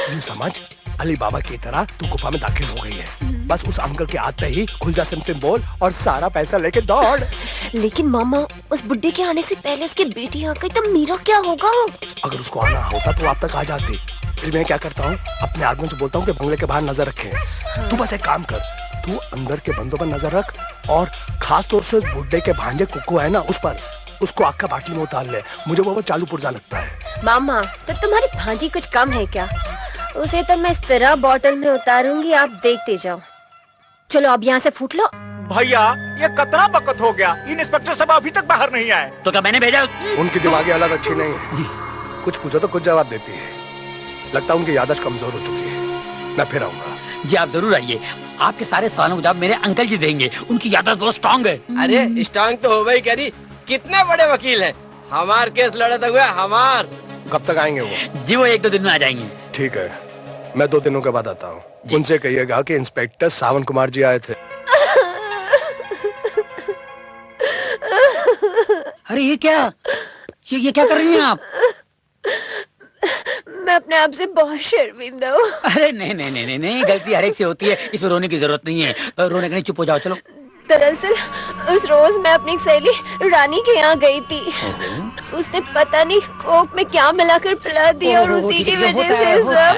ये समझ, अली बाबा की तरह तू गुफा में दाखिल हो गई है। बस उस अंकल के आते ही खुल जा सिम बोल और सारा पैसा लेके दौड़। लेकिन मामा, उस बुड्ढे के आने से पहले उसकी बेटी आ गई तो मेरा क्या होगा? अगर उसको आना होता तो आप तक आ जाती। फिर मैं क्या करता हूँ, अपने आदमियों से बोलता हूँ कि बंगले के बाहर नजर रखें। तू बस एक काम कर, तू अंदर के बंदों पर नजर रख और खास तौर से उस बुड्ढे के भांजे कुक्कू है ना, उस पर उसको आग का बाटली में उतार ले। मुझे वो चालू पुर्जा लगता है। मामा तो तुम्हारी भांजी कुछ कम है क्या? उसे तो मैं इस तरह बोतल में उतारूंगी, आप देखते जाओ। चलो अब यहाँ से फूट लो। भैया ये कितना वक्त हो गया, इंस्पेक्टर साहब अभी तक बाहर नहीं आए। तो क्या मैंने भेजा? उनकी दिमागी हालत अच्छी नहीं है, कुछ पूछो तो कुछ जवाब देती है। लगता है उनकी याददाश्त कमजोर हो चुकी है। मैं फिर आऊंगा। जी आप जरूर आइए, आपके सारे सवालों का जवाब मेरे अंकल जी देंगे। उनकी याददाश्त बहुत स्ट्रांग है। अरे स्ट्रांग तो हो गई, कह रही कितने बड़े वकील हैं। हमार केस लड़े हुए हमार। कब तक आएंगे वो? जी वो 1-2 दिन में आ जाएंगे। ठीक है, मैं 2 दिनों के बाद आता हूँ। उनसे कहिएगा कि इंस्पेक्टर सावन कुमार जी आए थे। अरे ये क्या, ये क्या कर रही हैं आप? मैं अपने आप से बहुत शर्मिंदा हूँ। अरे नहीं, गलती हर एक से होती है, इसमें रोने की जरूरत नहीं है। रोने का नहीं, चुप हो जाओ। चलो। दरअसल उस रोज मैं अपनी सहेली रानी के यहाँ गई थी। उसने पता नहीं कोक में क्या मिलाकर पिला दिया और उसी की वजह से सब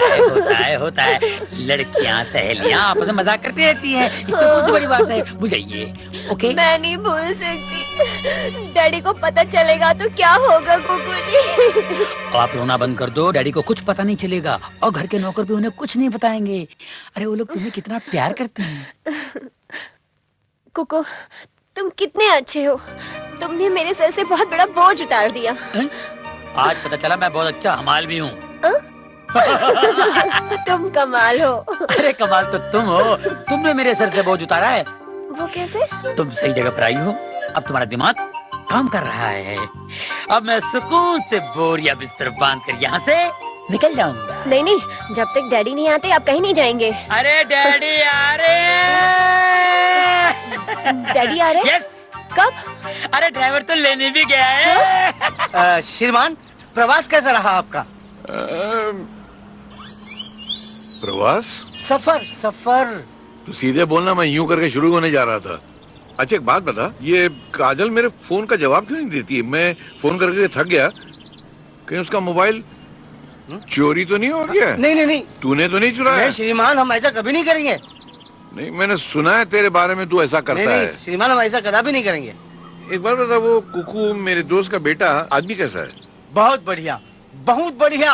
होता है। लड़कियाँ सहेलियाँ आपस में मजाक करती रहती हैं, इसमें कौन सी बड़ी बात है? बुझाइए। ओके, मैं नहीं भूल सकती। डैडी को पता चलेगा तो क्या होगा कुकू जी? आप रोना बंद कर दो, डैडी को कुछ पता नहीं चलेगा और घर के नौकर भी उन्हें कुछ नहीं बताएंगे। अरे वो लोग तुम्हें कितना प्यार करते हैं। कुकू तुम कितने अच्छे हो, तुमने मेरे सर से बहुत बड़ा बोझ उतार दिया। आज पता चला मैं बहुत अच्छा हमाल भी हूँ। तुम कमाल हो। अरे कमाल तो तुम हो, तुमने मेरे सर से बोझ उतारा है। वो कैसे? तुम सही जगह पर आई हो, अब तुम्हारा दिमाग काम कर रहा है। अब मैं सुकून से बोरिया बिस्तर बांध कर यहाँ से निकल जाऊंगा। नहीं, जब तक डैडी नहीं आते आप कहीं नहीं जाएंगे। अरे डैडी आ रहे। डैडी आ रहे? यस। कब? अरे ड्राइवर तो लेने भी गया है। श्रीमान प्रवास कैसा रहा आपका? प्रवास? सफर। तू सीधे बोलना, मैं यूं करके शुरू होने जा रहा था। अच्छा एक बात बता, ये काजल मेरे फोन का जवाब क्यों नहीं देती है? मैं फोन करके थक गया। कहीं उसका मोबाइल चोरी तो नहीं हो गया? नहीं। तूने तो नहीं चुराया? नहीं श्रीमान, हम ऐसा कभी नहीं करेंगे। नहीं, मैंने सुना है तेरे बारे में तू ऐसा करता है। श्रीमान, हम ऐसा कदापि नहीं करेंगे। एक बार बता, वो कुकू मेरे दोस्त का बेटा आदमी कैसा है? बहुत बढ़िया, बहुत बढ़िया।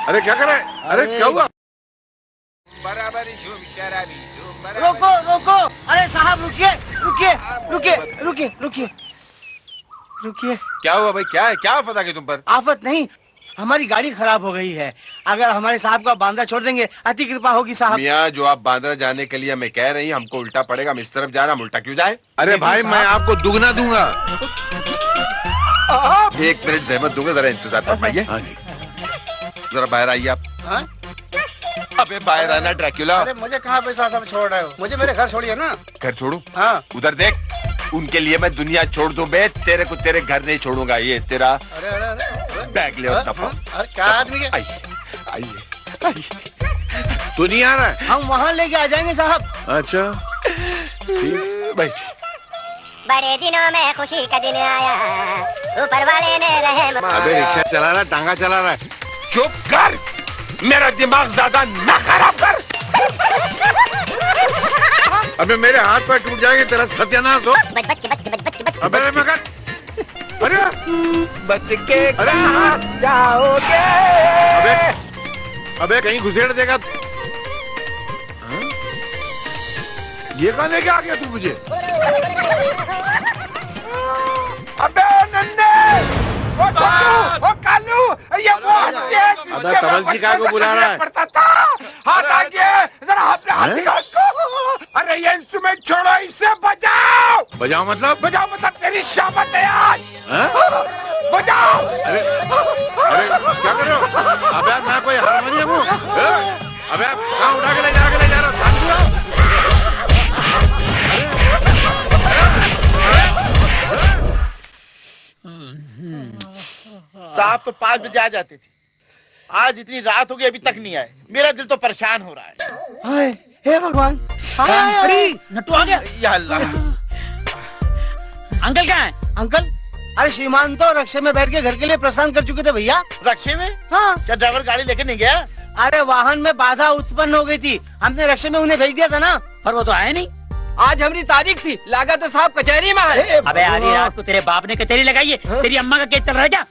अरे क्या कर रहा है? अरे क्या हुआ? रोको। अरे साहब रुकिए। क्या हुआ भाई? क्या है? क्या आफत आ गई तुम पर? आफत नहीं, हमारी गाड़ी खराब हो गई है। अगर हमारे साहब को बांद्रा छोड़ देंगे अति कृपा होगी साहब। मियाँ, जो आप बांद्रा जाने के लिए हमें कह रही हैं, हमको उल्टा पड़ेगा। हम इस तरफ जा रहे हैं, हम उल्टा क्यों जाए? अरे भाई मैं आपको दुगना दूंगा। एक मिनट जहमत दूंगा, जरा इंतजार फरमाइए। हाँ जी। जरा बाहर आइए आप। अबे बाहर आना ड्रैक्युला। अरे मुझे कहाँ पे साथ में छोड़ रहे हो? मुझे मेरे घर छोड़िए ना। घर छोड़ू? हाँ। उधर देख, उनके लिए मैं दुनिया छोड़ दूं बे, तेरे को तेरे घर नहीं छोड़ूंगा। ये तेरा बैग ले और दफा। क्या आदमी है? आइए। तू नहीं आ रहा है? हम वहाँ लेके आ जाएंगे साहब। अच्छा ठीक, बैठ। बड़े दिनों में खुशी का दिन आया, ऊपर वाले ने रहम। अबे रिक्शा चला रहा, टांगा चला रहा है। चुप कर, मेरा दिमाग ज्यादा ना खराब कर। अबे मेरे हाथ पैर टूट जाएंगे, तेरा सत्यानाश हो। अबे मगर, अरे बच के अरे जाओगे। अबे कहीं घुसेड़ देगा। ये कहाँ लेके आ गया तू मुझे? अबे नन्हे, ओ छोटू, ओ कालू, ये वो हस्ती है जिसके तवलजी का को बुला रहा है। पड़ता था। हाथ आगे, जरा अपने हाथ दिखा इसको। अरे ये इंस्ट्रूमेंट छोड़ो, इसे बजाओ। बजाओ मतलब? बजाओ मतलब तेरी शामत है आज। बजाओ। अरे क्या कर रहे हो? अबे मैं कोई हारमोनियम हूँ? अबे कहाँ उठा के ले जा रहा हूँ? साहब तो 5 बजे आ जाते थे, आज इतनी रात हो गई अभी तक नहीं आए। मेरा दिल तो परेशान हो रहा है। हाय हे भगवान, अरे नट्टू आ गया। या अल्लाह। अंकल कहाँ है? अंकल, अरे श्रीमान तो रक्षे में बैठ के घर के लिए प्रस्थान कर चुके थे भैया। रक्षे में? हाँ। क्या ड्राइवर गाड़ी लेके नहीं गया? अरे वाहन में बाधा उत्पन्न हो गई थी, हमने रक्षे में उन्हें भेज दिया था ना। पर वो तो आए नहीं। आज हमारी तारीख थी, लागत है साहब कचहरी में है। अबे आधी रात को तेरे बाप ने कचहरी लगाई है, तेरी अम्मा का केस चल रहा है क्या?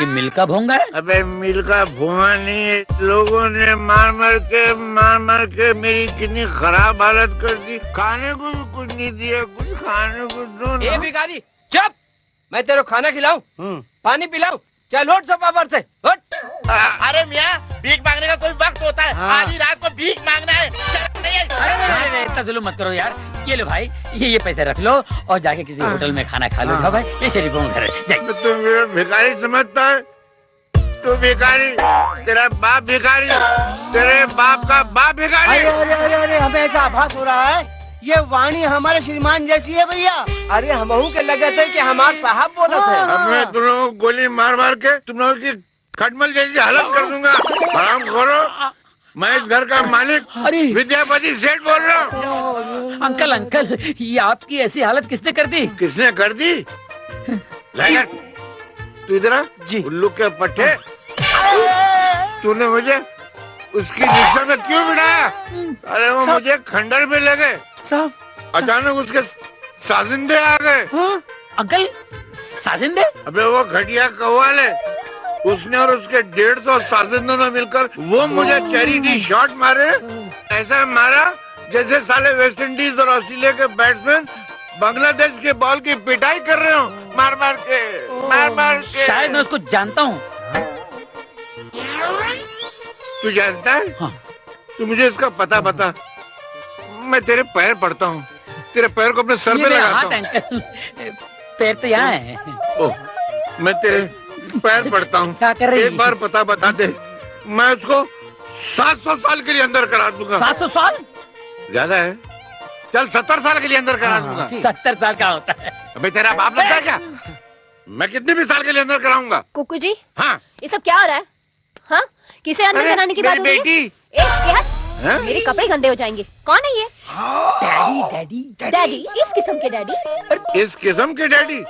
ये मिल का भोंगा है? अबे मिल का भोंगा नहीं है, लोगों ने मार मार के मेरी कितनी खराब हालत कर दी। खाने को भी कुछ नहीं दिया, कुछ खाने को दो ना। ए भिखारी चुप, मैं तेरे को खाना खिलाऊं, पानी पिलाऊं, चल उठ सोफा पर से उठ। अरे मियाँ, भीख मांगने का कोई वक्त होता है? आधी रात को भीख मांगना है, शर्म नहीं है? अरे इतना जुल्म मत करो यार। ये लो भाई, ये पैसे रख लो और जाके किसी होटल में खाना खा लो। जाओ भाई, ये शरीफों का घर है। जाइए। तू मेरा भिखारी समझता है? तू भिखारी, तेरा बाप भिखारी, तेरे बाप का बाप भिखारी। अरे अरे अरे अरे, हमें ऐसा आभास हो रहा है ये वाणी हमारे श्रीमान जैसी है भैया। अरे हमहू के लगे थे कि हमारे साहब बोले थे। अब मैं तुम लोगों को गोली मार के तुम लोगों की खटमल जैसी हालत कर दूंगा। हराम खोरो, मैं इस घर का मालिक विद्यापति सेठ बोल रहा हूँ। अंकल अंकल, ये आपकी ऐसी हालत किसने कर दी? किसने कर दी? तू इधर आ जी। उल्लू के पट्टे, तूने मुझे उसकी रिक्शा में क्यों बिठाया? अरे वो मुझे खंडर में ले गए साहब, अचानक उसके साजिंदे आ गए। अंकल साजिंदे? अबे वो घटिया कव्वाल, उसने और उसके 150 साजिंदों ने मिलकर वो मुझे चैरिटी शॉट मारे। ऐसा मारा जैसे साले वेस्ट इंडीज और ऑस्ट्रेलिया के बैट्समैन बांग्लादेश के बॉल की पिटाई कर रहे हो, मार मार के। शायद मैं उसको जानता हूँ। तू जानता है? हाँ। तू मुझे इसका पता बता, मैं तेरे पैर पड़ता हूँ, तेरे पैर को अपने सर पे लगाता हूँ। पैर तो यहाँ है। ओह, मैं तेरे पैर पड़ता हूँ। क्या कर रही? एक बार पता बता दे, मैं उसको 700 साल के लिए अंदर करा दूंगा। 700 साल? ज्यादा है, चल 70 साल के लिए अंदर करा दूंगा। 70 साल का होता है? अबे तेरा बाप लगता है क्या? मैं कितने भी साल के लिए अंदर कराऊंगा। कुकू जी, हाँ ये सब क्या हो रहा है? हाँ, किसे अंदर कराने की बात हो रही है? बेटी, मेरे कपड़े गंदे हो जाएंगे। कौन है ये? डैडी। डैडी? इस किस्म के डैडी? इस किस्म के डैडी?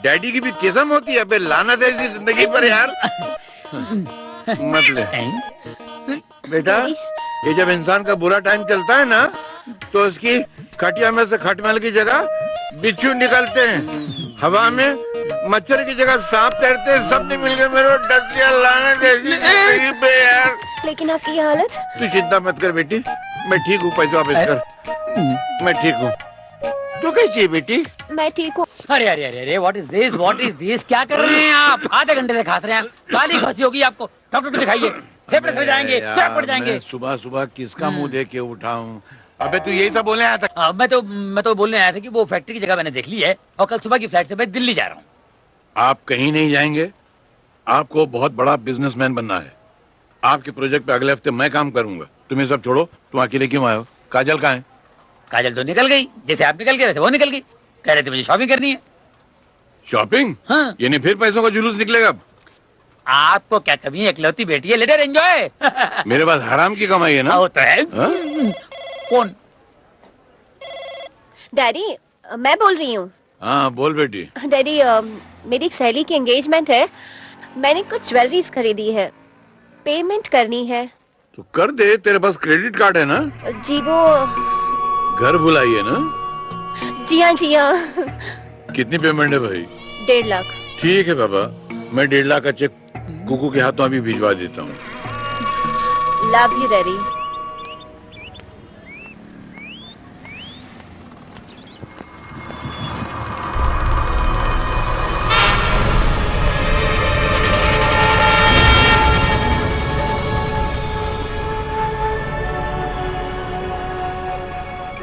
डैडी की भी किस्म होती है? अबे लानत है इसी जिंदगी पर यार। मत ले बेटा, ये जब इंसान का बुरा टाइम चलता है ना, तो उसकी खटिया में से खटमल की जगह बिच्छू निकलते हैं, हवा में मच्छर की जगह सांप तैरते हैं। सबने मिलकर मेरे को डस लिया, लानत है जिंदगी पे यार। लेकिन आपकी ये हालत? तू चिंता मत कर बेटी, मैं ठीक हूँ। पैसे वापस कर, मैं ठीक हूँ। तू कैसी है बेटी? मैं ठीक हूँ। अरे अरे अरे अरे, व्हाट इज दिस? क्या कर रहे हैं आप? आधे घंटे से खास रहे हैं, गाली खांसी होगी आपको। डॉक्टर को दिखाइए, फेफड़े सड़ जाएंगे, सुराख पड़ जाएंगे। सुबह सुबह किसका मुंह देख के उठाऊं? अबे तू यही सब बोलने आया था? मैं तो बोलने आया था कि वो फैक्ट्री की जगह मैंने देख ली है और कल सुबह की फ्लाइट से मैं दिल्ली जा रहा हूँ। आप कहीं नहीं जाएंगे, आपको बहुत बड़ा बिजनेसमैन बनना है। आपके प्रोजेक्ट पे अगले हफ्ते मैं काम करूंगा। तुम ये सब छोड़ो, तुम अकेले क्यों आए हो? काजल कहाँ है? काजल तो निकल गई, जैसे आप निकल गए वैसे वो निकल गई। कह रहे थे मुझे शॉपिंग करनी है। शॉपिंग? हाँ। यानी फिर पैसों का जुलूस निकलेगा? आपको क्या कमी है? इकलौती बेटी है, लेटर एंजॉय। मेरे पास हराम की कमाई है ना। वो तो है। कौन? डैडी, मैं बोल रही हूँ। हाँ बोल बेटी। डैडी, मेरी एक सहेली की एंगेजमेंट है, मैंने कुछ ज्वेलरीज खरीदी है, पेमेंट करनी है। तो कर दे, तेरे पास क्रेडिट कार्ड है ना? जी वो घर बुलाई है ना? जी हाँ जी हाँ। कितनी पेमेंट है भाई? 1.5 लाख। ठीक है बाबा, मैं 1.5 लाख का चेक कुकू के हाथों अभी भिजवा देता हूँ। Love you daddy.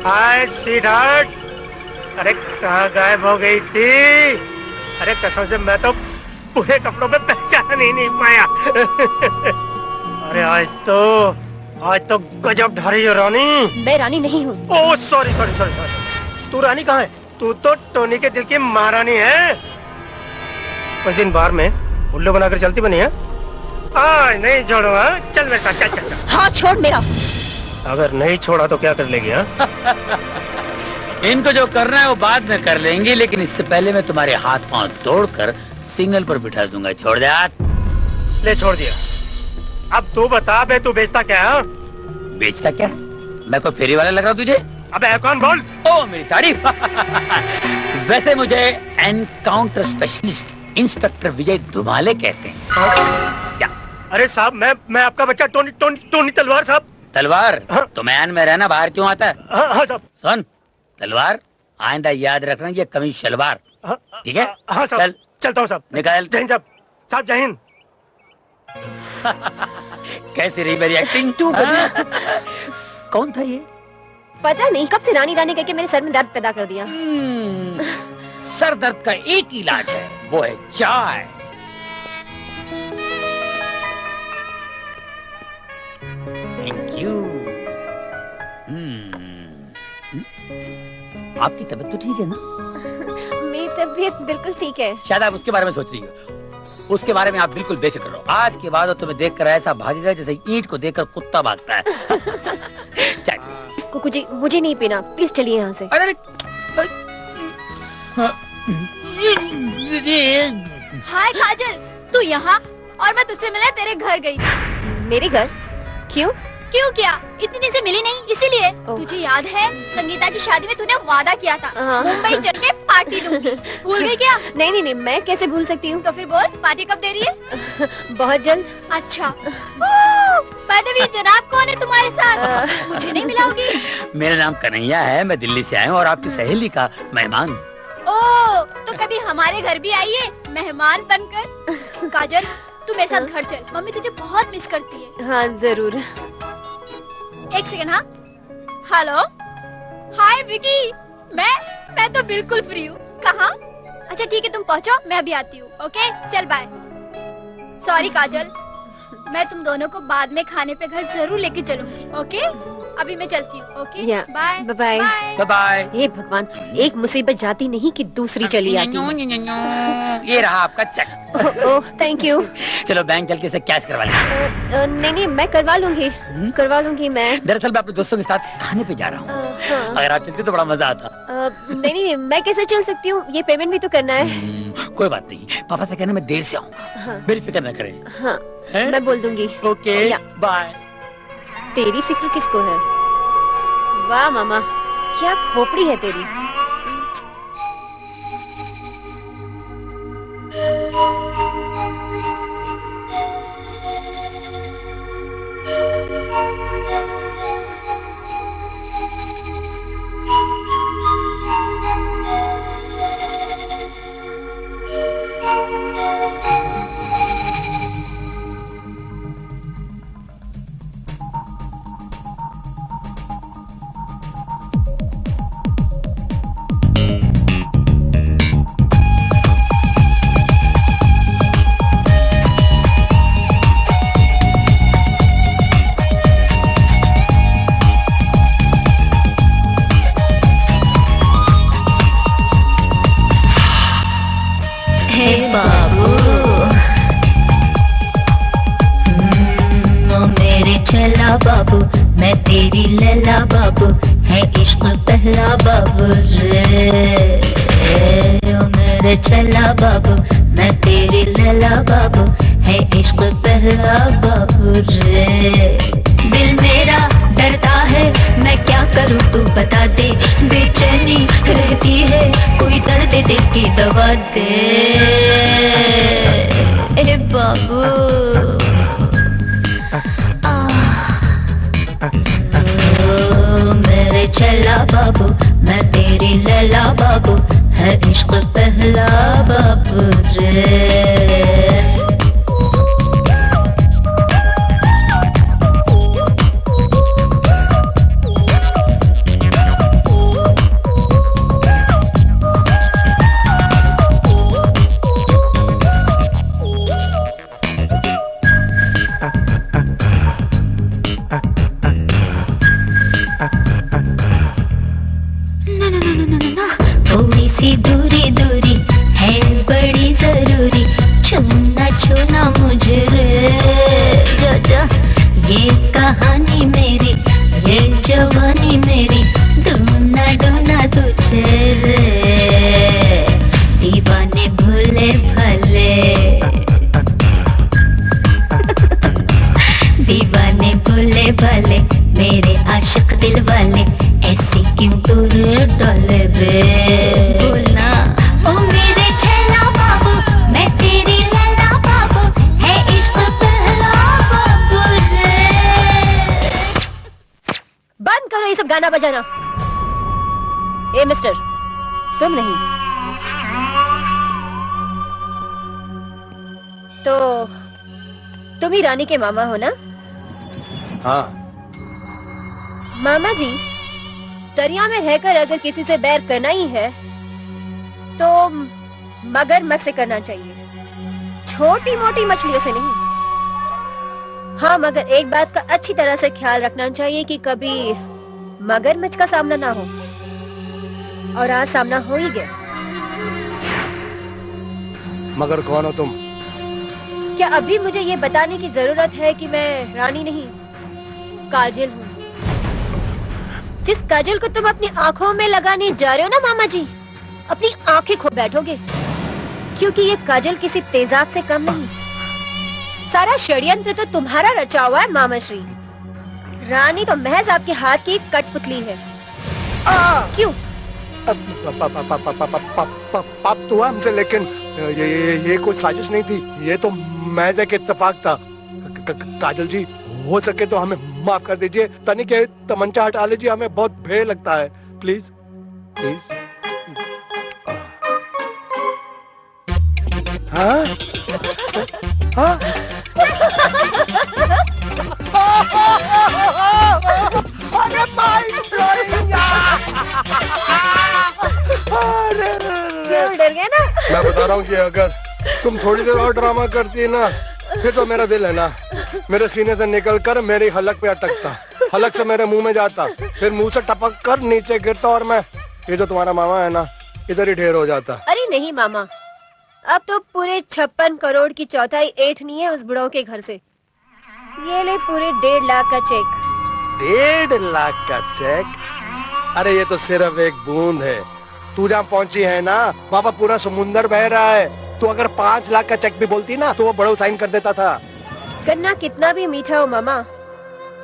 Hi sweetheart, अरे कहाँ गायब हो गई थी? अरे कसम से मैं तो पूरे कपड़ों में पहचान ही नहीं पाया। अरे आज तो गजब ढारी है रानी। मैं रानी नहीं हूँ। Oh sorry sorry sorry sorry, तू रानी कहाँ है? तू तो टोनी के दिल की महारानी है। कुछ दिन बाहर में उल्लू बनाकर चलती बनी है। नहीं छोड़ो, चल मेरे साथ, चल चल चल। हाँ छोड़ मेरा। अगर नहीं छोड़ा तो क्या कर लेगी? इनको जो करना है वो बाद में कर लेंगे, लेकिन इससे पहले मैं तुम्हारे हाथ पांव तोड़कर सिग्नल पर बिठा दूंगा। छोड़ दे हाथ। ले छोड़ दिया। अब तू बता बे, तू बेचता क्या है? बेचता क्या? मैं कोई फेरी वाला लग रहा हूँ तुझे? अबे कौन बोल? ओ मेरी तारीफ। वैसे मुझे एनकाउंटर स्पेशलिस्ट इंस्पेक्टर विजय धुमाले कहते हैं। क्या? अरे साहब, मैं आपका बच्चा टोनी टोनी टोनी तलवार साहब। तलवार? तो मैन में रहना, बाहर क्यों आता है? हाँ साहब। सुन तलवार, आइंदा याद रखना ये कमीज शलवार, ठीक है? हाँ साहब। चल चलता हूँ साहब। निकाल। जय हिंद साहब। साहब जय हिंद। कैसी रही मेरी एक्टिंग? तू बता। कौन था ये? पता नहीं, कब से रानी रानी करके मेरे सर में दर्द पैदा कर दिया। सर दर्द का एक ही इलाज है, वो है चाय। Thank you. आपकी तबीयत तो ठीक है ना? मेरी तबीयत बिल्कुल ठीक है। शायद आप उसके बारे में सोच रही हो। उसके बारे में आप बिल्कुल बेफिक्र रहो। आज के बाद वो तुम्हें देखकर ऐसा भागेगा जैसे ईंट को देखकर कुत्ता भागता है। कुकू जी, मुझे नहीं पीना, प्लीज चलिए यहाँ से। अरे हाय काजल, तू यहाँ? और मैं तुझसे मिलने तेरे घर गई थी। मेरे घर? क्यों? क्यों क्या? इतनी दिन से मिली नहीं इसीलिए। तुझे याद है संगीता की शादी में तूने वादा किया था मुंबई चल के पार्टी दूंगी, भूल गई क्या? नहीं, मैं कैसे भूल सकती हूँ? तो फिर बोल, पार्टी कब दे रही है? बहुत जल्द। अच्छा। बाय द वे, जनाब कौन है तुम्हारे साथ? मुझे नहीं मिलाओगी? मेरा नाम कन्हैया है, मैं दिल्ली से आया हूँ और आपकी सहेली का मेहमान। ओह, तो कभी हमारे घर भी आइए मेहमान बनकर। काजल, तू मेरे साथ घर चल, मम्मी तुझे बहुत मिस करती है। हाँ जरूर। एक सेकंड। हाँ हेलो, हाय विकी। मैं तो बिल्कुल फ्री हूँ। कहाँ? अच्छा ठीक है, तुम पहुँचो, मैं अभी आती हूँ। ओके चल बाय। सॉरी काजल, मैं तुम दोनों को बाद में खाने पे घर जरूर लेके चलूंगी। ओके अभी मैं चलती हूँ। Okay bye bye bye bye. हे भगवान, एक मुसीबत जाती नहीं कि दूसरी चली आती। ये रहा आपका चेक। Oh thank you. चलो बैंक चल के इसे कैश करवा लेंगे। नहीं, मैं करवा लूंगी मैं। दरअसल मैं अपने दोस्तों के साथ खाने पे जा रहा हूँ। अगर आप चलते तो बड़ा मजा आता। नहीं, मैं कैसे चल सकती हूँ? ये पेमेंट भी तो करना है। कोई बात नहीं, पापा से कहना मैं देर से आऊंगा। मेरी फिक्र न करें। हाँ मैं बोल दूंगी। Okay bye. तेरी फिक्र किसको है? वाह मामा, क्या खोपड़ी है तेरी। चला बाबू, मैं तेरी लैला बाबू, है इश्क पहला बाबू रे। ओ मेरे चला बाबू, मैं तेरी लैला बाबू, है इश्क पहला बाबू रे। दिल मेरा डरता है, मैं क्या करूँ तू बता दे, बेचैनी करती है, कोई दर्द दिल की दवा दे। ए बाबू ओ मेरे चला बाबू, मैं तेरी लैला बाबू, है इश्क पहला बाबू रे। थोड़ी सी दूरी दूरी है बड़ी जरूरी, छूना छूना मुझे रे जा जा। ये कहानी मेरी, ये जवानी मेरी, दूना दूना तुझे रे। दीवाने भूले भले दीवाने भूले भले, मेरे आशिक दिल वाले, ऐसी क्यों दूर डोले रे। बोलना ओ मेरे छेला बाबू, मैं तेरी लैला बाबू, है इश्क पहला बाबू रे। बंद करो ये सब गाना बजाना। ए मिस्टर, तुम नहीं तो तुम ही रानी के मामा हो ना? हाँ। मामा जी, दरिया में रहकर अगर किसी से बैर करना ही है तो मगरमच्छ से करना चाहिए, छोटी मोटी मछलियों से नहीं। हाँ, मगर एक बात का अच्छी तरह से ख्याल रखना चाहिए कि कभी मगरमच्छ का सामना ना हो, और आज सामना हो ही गया। मगर कौन हो तुम? क्या अभी मुझे ये बताने की जरूरत है कि मैं रानी नहीं, काजल हूँ। जिस काजल को तुम अपनी आंखों में लगाने जा रहे हो ना मामा जी, अपनी आंखें खो बैठोगे, क्योंकि ये काजल किसी तेजाब से कम नहीं। सारा षड्यंत्र तो तुम्हारा रचा हुआ है मामा श्री। रानी तो महज आपके हाथ की कठपुतली है। क्यों? पाप तो हुआ हमसे, लेकिन ये कोई साजिश नहीं थी, ये तो महज एक इत्तेफाक था। काजल जी, हो सके तो हमें माफ कर दीजिए, तनिक ये तमंचा हटा लीजिए, हमें बहुत भय लगता है। Please please. हाँ हाँ अरे माइंड ब्लोइंग डर गए ना? मैं बता रहा हूँ कि अगर तुम थोड़ी देर और ड्रामा करती ना, फिर तो मेरा दिल है ना, मेरे सीने से निकलकर मेरी हलक पे अटकता, हलक से मेरे मुंह में जाता, फिर मुंह से टपक कर नीचे गिरता, और मैं ये जो तुम्हारा मामा है ना, इधर ही ढेर हो जाता। अरे नहीं मामा, अब तो पूरे 56 करोड़ की चौथाई ऐठनी है उस बुढ़ाऊ के घर से। ये ले पूरे 1.5 लाख का चेक। 1.5 लाख का चेक? अरे ये तो सिर्फ एक बूंद है। तू जहाँ पहुंची है ना, वहाँ पर पूरा समुंदर बह रहा है। तो अगर 5 लाख का चेक भी बोलती ना, तो वो बड़ो साइन कर देता था। गन्ना कितना भी मीठा हो मामा,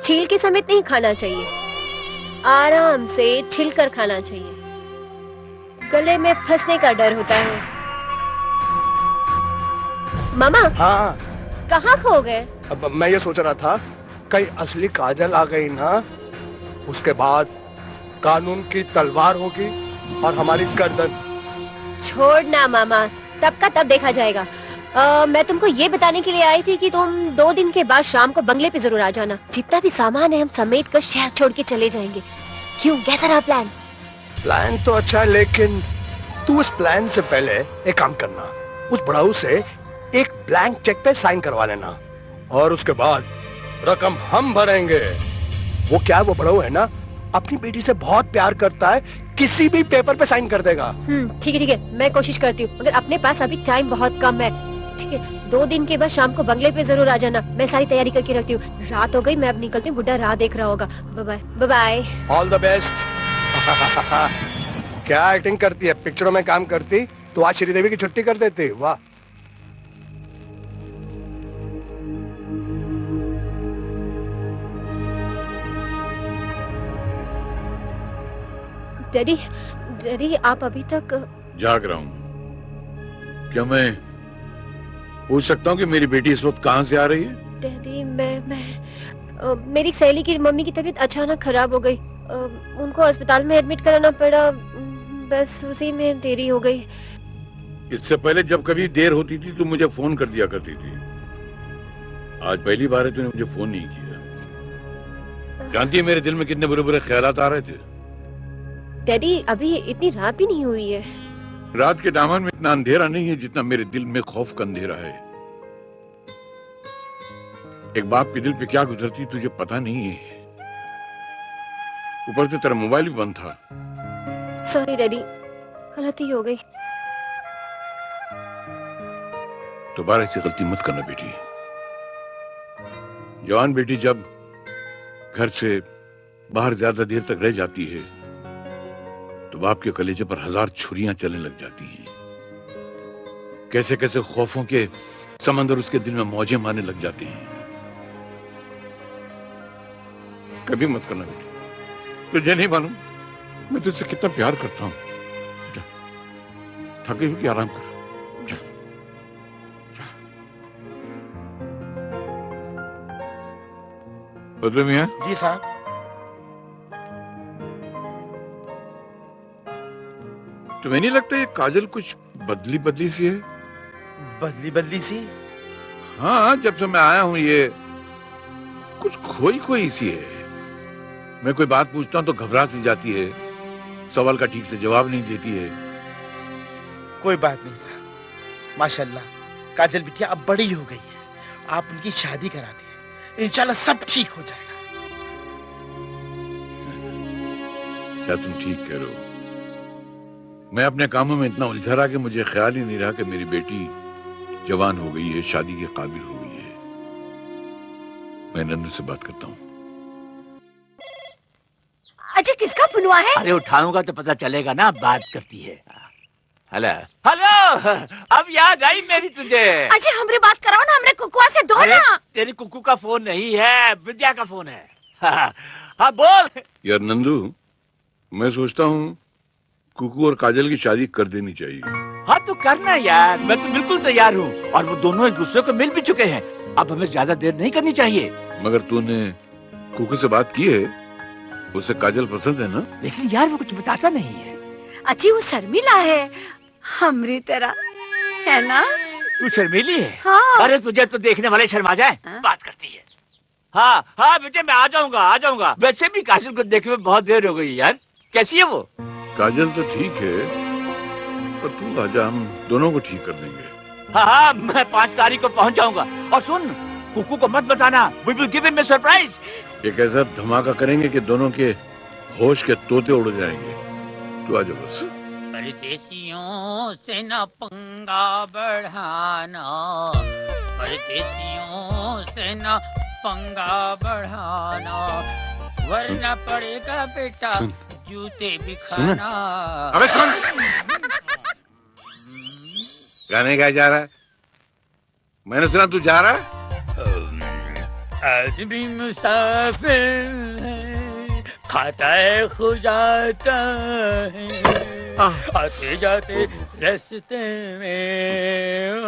छील के समेत नहीं खाना चाहिए, आराम से छिलकर खाना चाहिए। गले में फंसने का डर होता है। मामा, हाँ कहाँ खो गए? अब मैं ये सोच रहा था, कहीं असली काजल आ गई ना, उसके बाद कानून की तलवार होगी और हमारी गर्दन। छोड़ना मामा, तब का तब देखा जाएगा। मैं तुमको ये बताने के लिए आई थी कि तुम 2 दिन के बाद शाम को बंगले पे जरूर आ जाना। जितना भी सामान है हम समेट कर शहर छोड़ के चले जाएंगे। क्यों, कैसा रहा प्लान? प्लान तो अच्छा है, लेकिन तू उस प्लान से पहले एक काम करना, उस बुढ़ाऊ से एक ब्लैंक चेक पे साइन करवा लेना, और उसके बाद रकम हम भरेंगे। वो क्या, वो बुढ़ाऊ है ना, अपनी बेटी से बहुत प्यार करता है, किसी भी पेपर पे साइन कर देगा। ठीक है, मैं कोशिश करती हूँ, मगर अपने पास अभी टाइम बहुत कम है। ठीक है, 2 दिन के बाद शाम को बंगले पे जरूर आ जाना। मैं सारी तैयारी करके रखती हूँ। रात हो गई, मैं अब निकलती हूँ, बुड्ढा राह देख रहा होगा। Bye bye bye. All the best. क्या एक्टिंग करती है, पिक्चरों में काम करती तो आज श्रीदेवी की छुट्टी कर देती। वाह। डैडी, डैडी आप अभी तक जाग रहा हूँ। क्या मैं पूछ सकता हूँ कि मेरी बेटी इस वक्त कहाँ से आ रही है? डैडी मेरी सहेली की मम्मी की तबीयत अचानक खराब हो गई। उनको अस्पताल में एडमिट कराना पड़ा, बस उसी में देरी हो गई। इससे पहले जब कभी देर होती थी तो मुझे फोन कर दिया करती थी। आज पहली बार है तूने मुझे फोन नहीं किया। जानती है मेरे दिल में कितने बुरे बुरे ख्यालात आ रहे थे। डैडी अभी इतनी रात भी नहीं हुई है। रात के दामन में इतना अंधेरा नहीं है जितना मेरे दिल में खौफ का अंधेरा है। एक बाप के दिल पे क्या गुजरती तुझे पता नहीं है। ऊपर से तेरा मोबाइल भी बंद था। सॉरी डैडी, गलती हो गई। दोबारा ऐसी गलती मत करना बेटी। जवान बेटी जब घर से बाहर ज्यादा देर तक रह जाती है तो बाप के कलेजे पर 1000 छुरियां चलने लग जाती हैं। कैसे कैसे खौफों के समंदर उसके दिल में मौजें मारने लग जाते हैं। कभी मत करना बेटी, तुझे नहीं मालूम मैं तुझसे कितना प्यार करता हूं। जा, थकी हुई आराम कर। जा, जा। बदले मियां? जी साहब। तुम्हें नहीं लगता ये काजल कुछ बदली बदली सी है? बदली बदली सी? हाँ, जब से मैं आया हूं ये कुछ खोई खोई सी है। मैं कोई बात पूछता हूं तो घबरा सी जाती है, सवाल का ठीक से जवाब नहीं देती है। कोई बात नहीं साहब, माशाल्लाह काजल बिटिया अब बड़ी हो गई है। आप उनकी शादी करा दी, इंशाल्लाह सब ठीक हो जाएगा। क्या तुम ठीक कह रहे हो? मैं अपने कामों में इतना उलझा रहा कि मुझे ख्याल ही नहीं रहा कि मेरी बेटी जवान हो गई है, शादी के काबिल हो गई है। मैं नन्नू से बात करता हूँ। अजय किसका फोन हुआ है? अरे उठाऊंगा तो पता चलेगा ना, बात करती है। हेलो हेलो, अब याद आई मेरी तुझे। अजय हमरे बात कराओ ना, हमरे कुकुआ से दो ना। तेरी कुकू का फोन नहीं है, विद्या का फोन है। हाँ बोल। यार नंदू, मैं सोचता हूँ कुकू और काजल की शादी कर देनी चाहिए। हाँ तो करना यार, मैं तो बिल्कुल तैयार हूँ। और वो दोनों एक दूसरे को मिल भी चुके हैं, अब हमें ज्यादा देर नहीं करनी चाहिए। मगर तूने कुकू से बात की है? उसे काजल पसंद है ना? लेकिन यार वो कुछ बताता नहीं है। अच्छी वो शर्मिला है हमरी तरह, है ना? तू शर्मीली है? हाँ। अरे तुझे तो देखने वाले शर्मा जाए। बात करती है। हाँ हाँ बेटे मैं आ जाऊंगा, आ जाऊंगा। वैसे भी काजल को देखे में बहुत देर हो गई यार। कैसी है वो? काजल तो ठीक है, पर तू आजा, हम दोनों को ठीक कर देंगे। हाँ हाँ मैं 5 तारीख को पहुंच जाऊंगा। और सुन, कुकू को मत बताना, we will give him a surprise। एक ऐसा धमाका करेंगे कि दोनों के होश के तोते उड़ जाएंगे। तू आजा बस। परदेसियों से न पंगा बढ़ाना, परदेसियों से न पंगा बढ़ाना, वरना पड़ेगा बेटा जूते भी खाना। अबे सुन, गाने गाया जा रहा है। मैंने सुना तू जा रहा है। आज भी मुसाफिर है, खाता है खुजाता है, आते जाते रास्ते में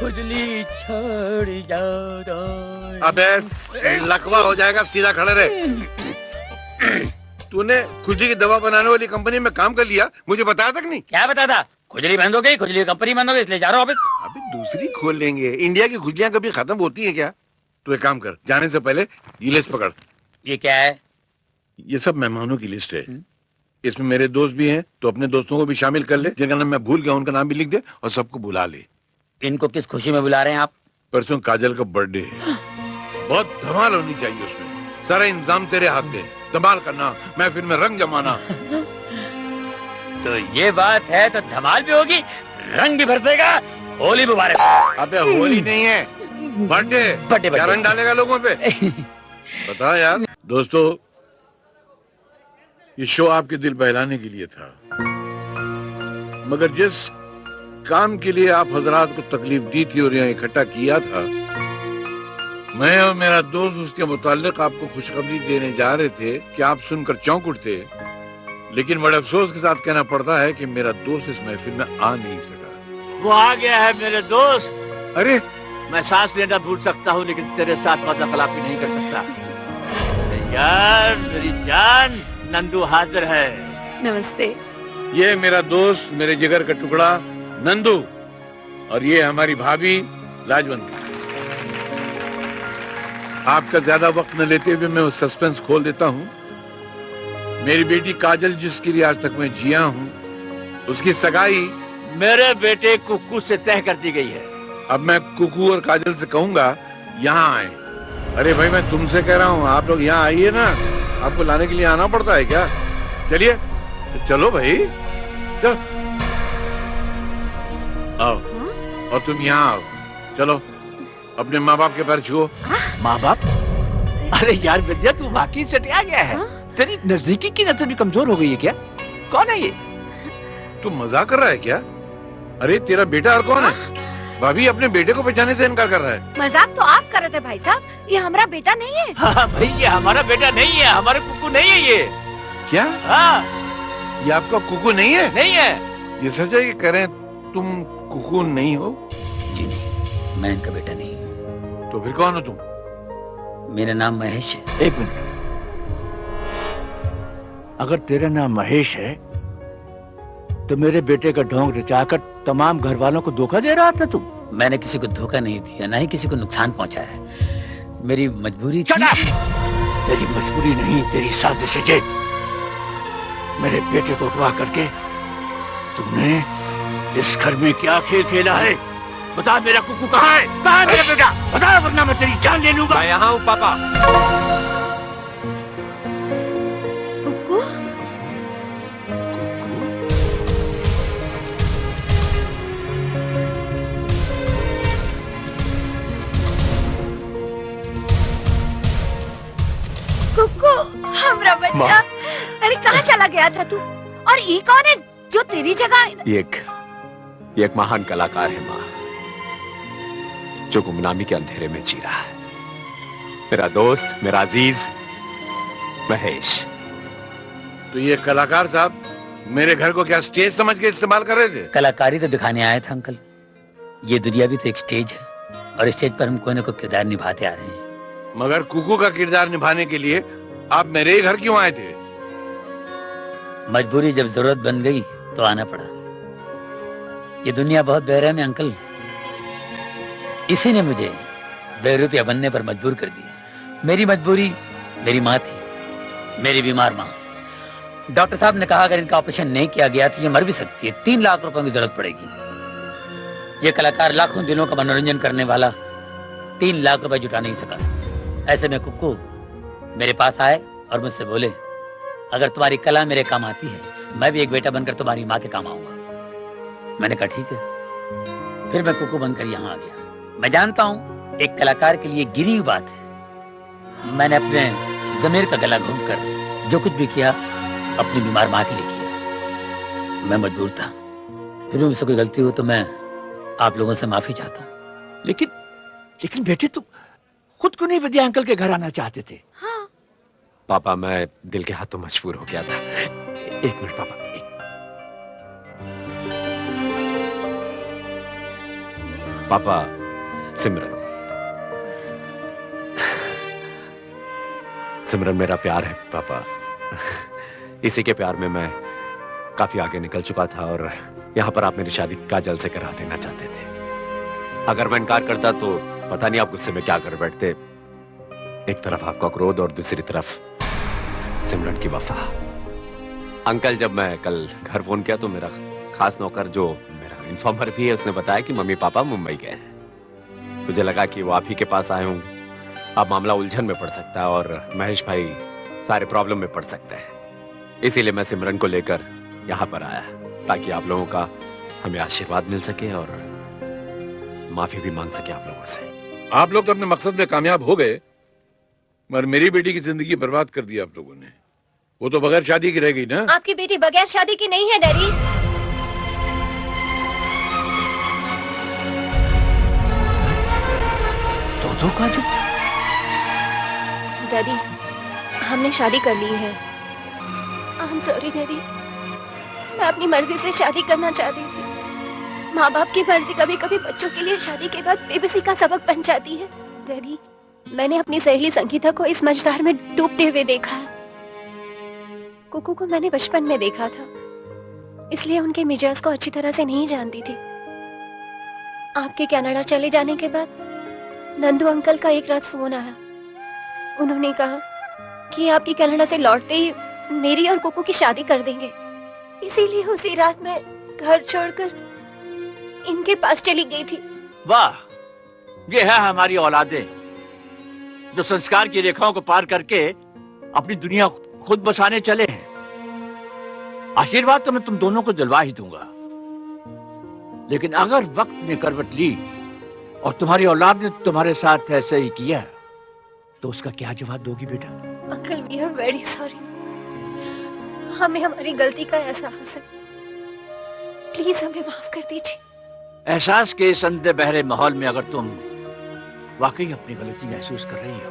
खुजली छोड़ जाता। अबे लकवा हो जाएगा, सीधा खड़े रहे। तूने खुजली की दवा बनाने वाली कंपनी में काम कर लिया, मुझे बताया तक नहीं। क्या बताता? खुजली बंद हो गई, खुजली की कंपनी बंद हो गई, इसलिए जा रहा हूँ वापस। अबे दूसरी खोल लेंगे। इंडिया की खुजलियां कभी खत्म होती हैं क्या? तू एक काम कर, जाने से पहले ये लिस्ट पकड़। ये क्या है? ये सब मेहमानों की लिस्ट है। इसमें मेरे दोस्त भी हैं, तो अपने दोस्तों को भी शामिल कर ले। जिनका नाम मैं भूल गया उनका नाम भी लिख दे और सबको बुला ले। इनको किस खुशी में बुला रहे हैं आप? परसों काजल का बर्थडे है, बहुत धमाल होनी चाहिए उसमें। सारा इंतजाम तेरे हाथ में, धमाल करना, महफिल में रंग जमाना। तो ये बात है तो धमाल भी होगी, रंग भी बरसेगा। होली मुबारक। अबे होली नहीं है, बर्थडे। क्या रंग डालेगा लोगों पे? बता यार। दोस्तों, ये शो आपके दिल बहलाने के लिए था, मगर जिस काम के लिए आप हजरात को तकलीफ दी थी और यहाँ इकट्ठा किया था, मैं और मेरा दोस्त उसके मुताल्लिक आपको खुशखबरी देने जा रहे थे कि आप सुनकर चौंक उठते, लेकिन बड़े अफसोस के साथ कहना पड़ता है कि मेरा दोस्त इस महफिल में आ नहीं सका। वो आ गया है मेरे दोस्त। अरे मैं सांस लेना भूल सकता हूँ लेकिन तेरे साथ वादा खिलाफी नहीं कर सकता। यार मेरी जान, नंदू हाजिर है। नमस्ते। ये मेरा दोस्त, मेरे जिगर का टुकड़ा नंदू, और ये हमारी भाभी लाजवंती। आपका ज्यादा वक्त न लेते हुए मैं उस सस्पेंस खोल देता हूँ। मेरी बेटी काजल, जिसके लिए आज तक मैं जिया हूँ, उसकी सगाई मेरे बेटे कुक्कू से तय कर दी गई है। अब मैं कुक्कू और काजल से कहूंगा यहाँ आए। अरे भाई, मैं तुमसे कह रहा हूँ, आप लोग यहाँ आइए ना। आपको लाने के लिए आना पड़ता है क्या? चलिए, चलो भाई, चलो आओ। और तुम यहाँ आओ, चलो अपने माँ बाप के पैर छुओ। माँ बाप? अरे यार विद्या, तू वाकई चटिया गया है। तेरी नजदीकी की नजर भी कमजोर हो गई है क्या? कौन है ये? तू मजाक कर रहा है क्या? अरे तेरा बेटा और कौन है? भाभी अपने बेटे को पहचानने से इनकार कर रहा है। मजाक तो आप कर रहे थे भाई साहब, ये हमारा बेटा नहीं है। हाँ भाई, ये हमारा बेटा नहीं है, हमारे कुक्कू नहीं है ये। क्या? हाँ, ये आपका कुक्कू नहीं है? नहीं है। ये सच है कि कह रहे हैं तुम कुक्कू नहीं हो? जी नहीं, मैं इनका बेटा नहीं हूँ। तो फिर कौन हो तुम? मेरा नाम महेश है। एक मिनट, अगर तेरा नाम महेश है तो मेरे बेटे का ढोंग रचाकर तमाम घर वालों को धोखा दे रहा था तू? मैंने किसी को धोखा नहीं दिया, ना ही किसी को नुकसान पहुंचाया है। मेरी मजबूरी थी। तेरी मजबूरी नहीं, तेरी साजिश है। मेरे बेटे को अगवा करके तुमने इस घर में क्या खेल खेला है? बता, मेरा कुक्कू कहाँ है? कहाँ है मेरा बेटा? बता, वरना मैं तेरी जान ले लूंगा। मैं यहाँ हूँ पापा। कुक्कू? कुक्कू, हमरा बच्चा। अरे कहाँ चला गया था तू? और ये कौन है जो तेरी जगह? ये एक महान कलाकार है माँ, जो गुमनामी के अंधेरे में जी रहा है। मेरा दोस्त, मेरा अजीज महेश। तो ये कलाकार साहब मेरे घर को क्या स्टेज समझ के इस्तेमाल कर रहे थे? कलाकारी तो दिखाने आया था अंकल। ये दुनिया भी तो एक स्टेज है, और स्टेज पर हम कोई न कोई किरदार निभाते आ रहे हैं। मगर कुक्कू का किरदार निभाने के लिए आप मेरे ही घर क्यों आए थे? मजबूरी जब जरूरत बन गई तो आना पड़ा। ये दुनिया बहुत बेरहम है अंकल, इसी ने मुझे बेरुपया बनने पर मजबूर कर दिया। मेरी मजबूरी मेरी माँ थी, मेरी बीमार माँ। डॉक्टर साहब ने कहा अगर इनका ऑपरेशन नहीं किया गया तो ये मर भी सकती है, 3 लाख रुपए की जरूरत पड़ेगी। ये कलाकार लाखों दिलों का मनोरंजन करने वाला 3 लाख रुपए जुटा नहीं सका। ऐसे में कुक्कू मेरे पास आए और मुझसे बोले, अगर तुम्हारी कला मेरे काम आती है, मैं भी एक बेटा बनकर तुम्हारी माँ के काम आऊंगा। मैंने कहा ठीक है। फिर मैं कुक्कू बनकर यहाँ आ गया। मैं जानता हूँ एक कलाकार के लिए गिरी हुई बात है। मैंने अपने जमीर का गला घोंटकर जो कुछ भी किया अपनी बीमार माँ के लिए किया। मैं मजबूर था, फिर भी मुझसे कोई गलती हो तो मैं आप लोगों से माफी चाहता हूँ। लेकिन बेटे, तुम खुद को नहीं विद्या अंकल के घर आना चाहते थे? हाँ। पापा, मैं दिल के हाथों मजबूर हो गया था। एक मिनट पापा। पापा, सिमरन मेरा प्यार है पापा। इसी के प्यार में मैं काफी आगे निकल चुका था और यहाँ पर आप मेरी शादी काजल से करा देना चाहते थे। अगर मैं इनकार करता तो पता नहीं आप गुस्से में क्या कर बैठते। एक तरफ आपका क्रोध और दूसरी तरफ सिमरन की वफा। अंकल, जब मैं कल घर फोन किया तो मेरा खास नौकर, जो मेरा इन्फॉर्मर भी है, उसने बताया कि मम्मी पापा मुंबई गए हैं। मुझे लगा कि वो आप ही के पास आए हूँ। अब मामला उलझन में पड़ सकता है और महेश भाई सारे प्रॉब्लम में पड़ सकते हैं। इसीलिए मैं सिमरन को लेकर यहाँ पर आया, ताकि आप लोगों का हमें आशीर्वाद मिल सके और माफी भी मांग सके आप लोगों से। आप लोग तो अपने मकसद में कामयाब हो गए, मगर मेरी बेटी की जिंदगी बर्बाद कर दी आप लोगों ने। वो तो बगैर शादी की रह गई ना। आपकी बेटी बगैर शादी की नहीं है डैडी। तो काजल, डैडी, हमने शादी कर ली है। I am sorry daddy. मैं अपनी मर्जी से शादी करना चाहती थी। माँ बाप की मर्जी कभी कभी बच्चों के लिए शादी के बाद बेबसी का सबक बन जाती है। डैडी, मैंने अपनी सहेली संगीता को इस मझधार में डूबते हुए देखा है। कुकू को मैंने बचपन में देखा था, इसलिए उनके मिजाज को अच्छी तरह से नहीं जानती थी। आपके कनाडा चले जाने के बाद नंदू अंकल का एक रात फोन आया। उन्होंने कहा कि आपकी कनाडा से लौटते ही मेरी और कुकू की शादी कर देंगे। इसीलिए उसी रात मैं घर छोड़कर इनके पास चली गई थी। वाह, ये है हमारी औलादें जो संस्कार की रेखाओं को पार करके अपनी दुनिया खुद बसाने चले हैं। आशीर्वाद तो मैं तुम दोनों को दिलवा ही दूंगा, लेकिन अगर वक्त ने करवट ली और तुम्हारी औलाद ने तुम्हारे साथ ऐसा ही किया तो उसका क्या जवाब दोगी बेटा? Uncle, we are very sorry. हमें हमारी गलती का एहसास है। प्लीज हमें माफ कर दीजिए। एहसास के इस अंधे बहरे माहौल में अगर तुम वाकई अपनी गलती महसूस कर रही हो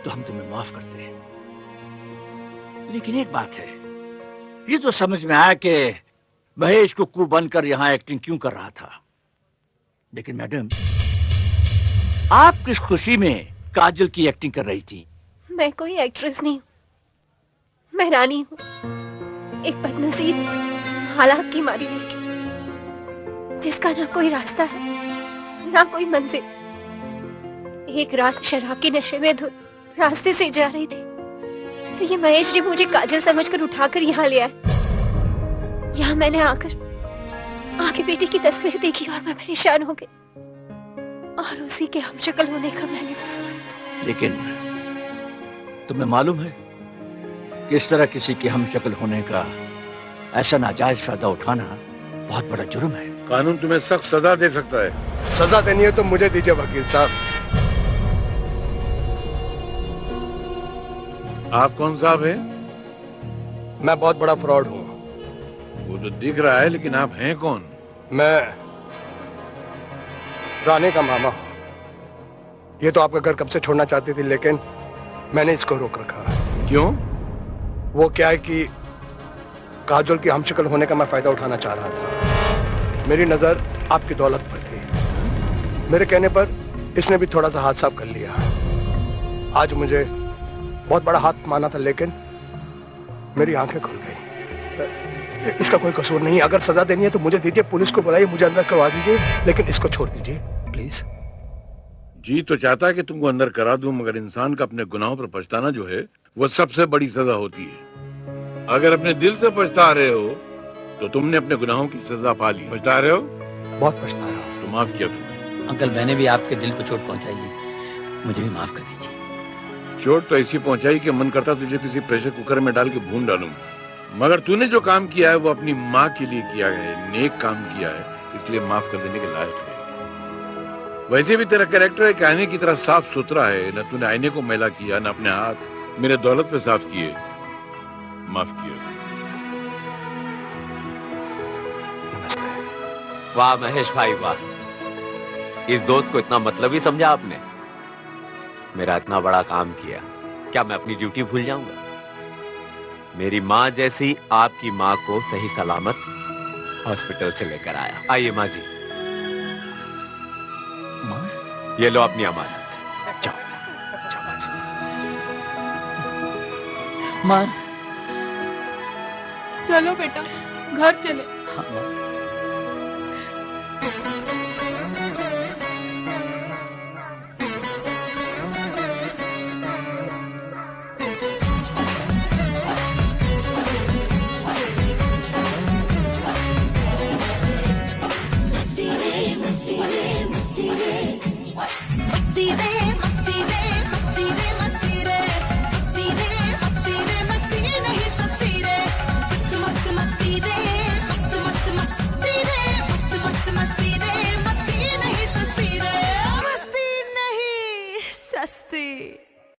तो हम तुम्हें माफ करते हैं। लेकिन एक बात है, ये तो समझ में आया कि महेश कुक्कू बनकर यहाँ एक्टिंग क्यों कर रहा था, लेकिन मैडम आप किस खुशी में काजल की एक्टिंग कर रही थी? मैं कोई एक्ट्रेस नहीं हूँ, मैं रानी हूँ, एक बदनसीब हालात की मारी लड़की जिसका ना कोई रास्ता है ना कोई मंजिल। एक रात शराब के नशे में धुत रास्ते से जा रही थी तो ये महेश जी मुझे काजल समझकर उठाकर यहाँ ले आए। यहाँ मैंने आके बेटी की तस्वीर देखी और मैं परेशान हो गई और उसी के हमशक्ल होने का मैंने। लेकिन तुम्हें मालूम है कि इस तरह किसी के हमशक्ल होने का ऐसा नाजायज फायदा उठाना बहुत बड़ा जुर्म है। कानून तुम्हें सख्त सजा दे सकता है। सजा देनी है तो मुझे दीजिए वकील साहब। आप कौन साहब हैं? मैं बहुत बड़ा फ्रॉड हूँ। वो तो दिख रहा है, लेकिन आप हैं कौन? मैं रानी का मामा हूँ। ये तो आपका घर कब से छोड़ना चाहती थी, लेकिन मैंने इसको रोक रखा। क्यों? वो क्या है कि काजल की हमशक्ल होने का मैं फायदा उठाना चाह रहा था। मेरी नजर आपकी दौलत पर थी। मेरे कहने पर इसने भी थोड़ा सा हाथ साफ कर लिया। आज मुझे बहुत बड़ा हाथ माना था, लेकिन मेरी आंखें खुल गई। इसका कोई कसूर नहीं। अगर सजा देनी है तो मुझे दीजिए, पुलिस को बुलाइए, मुझे अंदर करवा दीजिए, लेकिन इसको छोड़ दीजिए प्लीज। जी तो चाहता है कि तुमको अंदर करा दूं, मगर इंसान का अपने गुनाहों पर पछताना जो है वो सबसे बड़ी सजा होती है। अगर अपने दिल से पछता रहे हो तो तुमने अपने गुनाहों की सजा पा ली। पछता रहे हो? बहुत पछता रहा हूं। तो माफ किया तुमने। अंकल, मैंने भी आपके दिल को चोट पहुंचाई है, मुझे भी माफ कर दीजिए। चोट तो ऐसी पहुंचाई कि मन करता तुझे किसी प्रेशर कुकर में डाल के भून डालूं, मगर तूने जो काम किया है वो अपनी माँ के लिए किया है, नेक काम किया है, इसलिए माफ कर देने के लायक है। वैसे भी तेरा कैरेक्टर एक आईने की तरह साफ सुथरा है। न तूने आईने को मैला किया, न अपने हाथ मेरे दौलत पे साफ किए। माफ किया। वाह महेश भाई वाह, इस दोस्त को इतना मतलब ही समझा आपने। मेरा इतना बड़ा काम किया, क्या मैं अपनी ड्यूटी भूल जाऊंगा? मेरी माँ जैसी आपकी माँ को सही सलामत हॉस्पिटल से लेकर आया। आइए माँ जी। माँ, ये लो अपनी अमानत। जाओ जाओ माँ जी। माँ, चलो बेटा घर चले। हाँ माँ।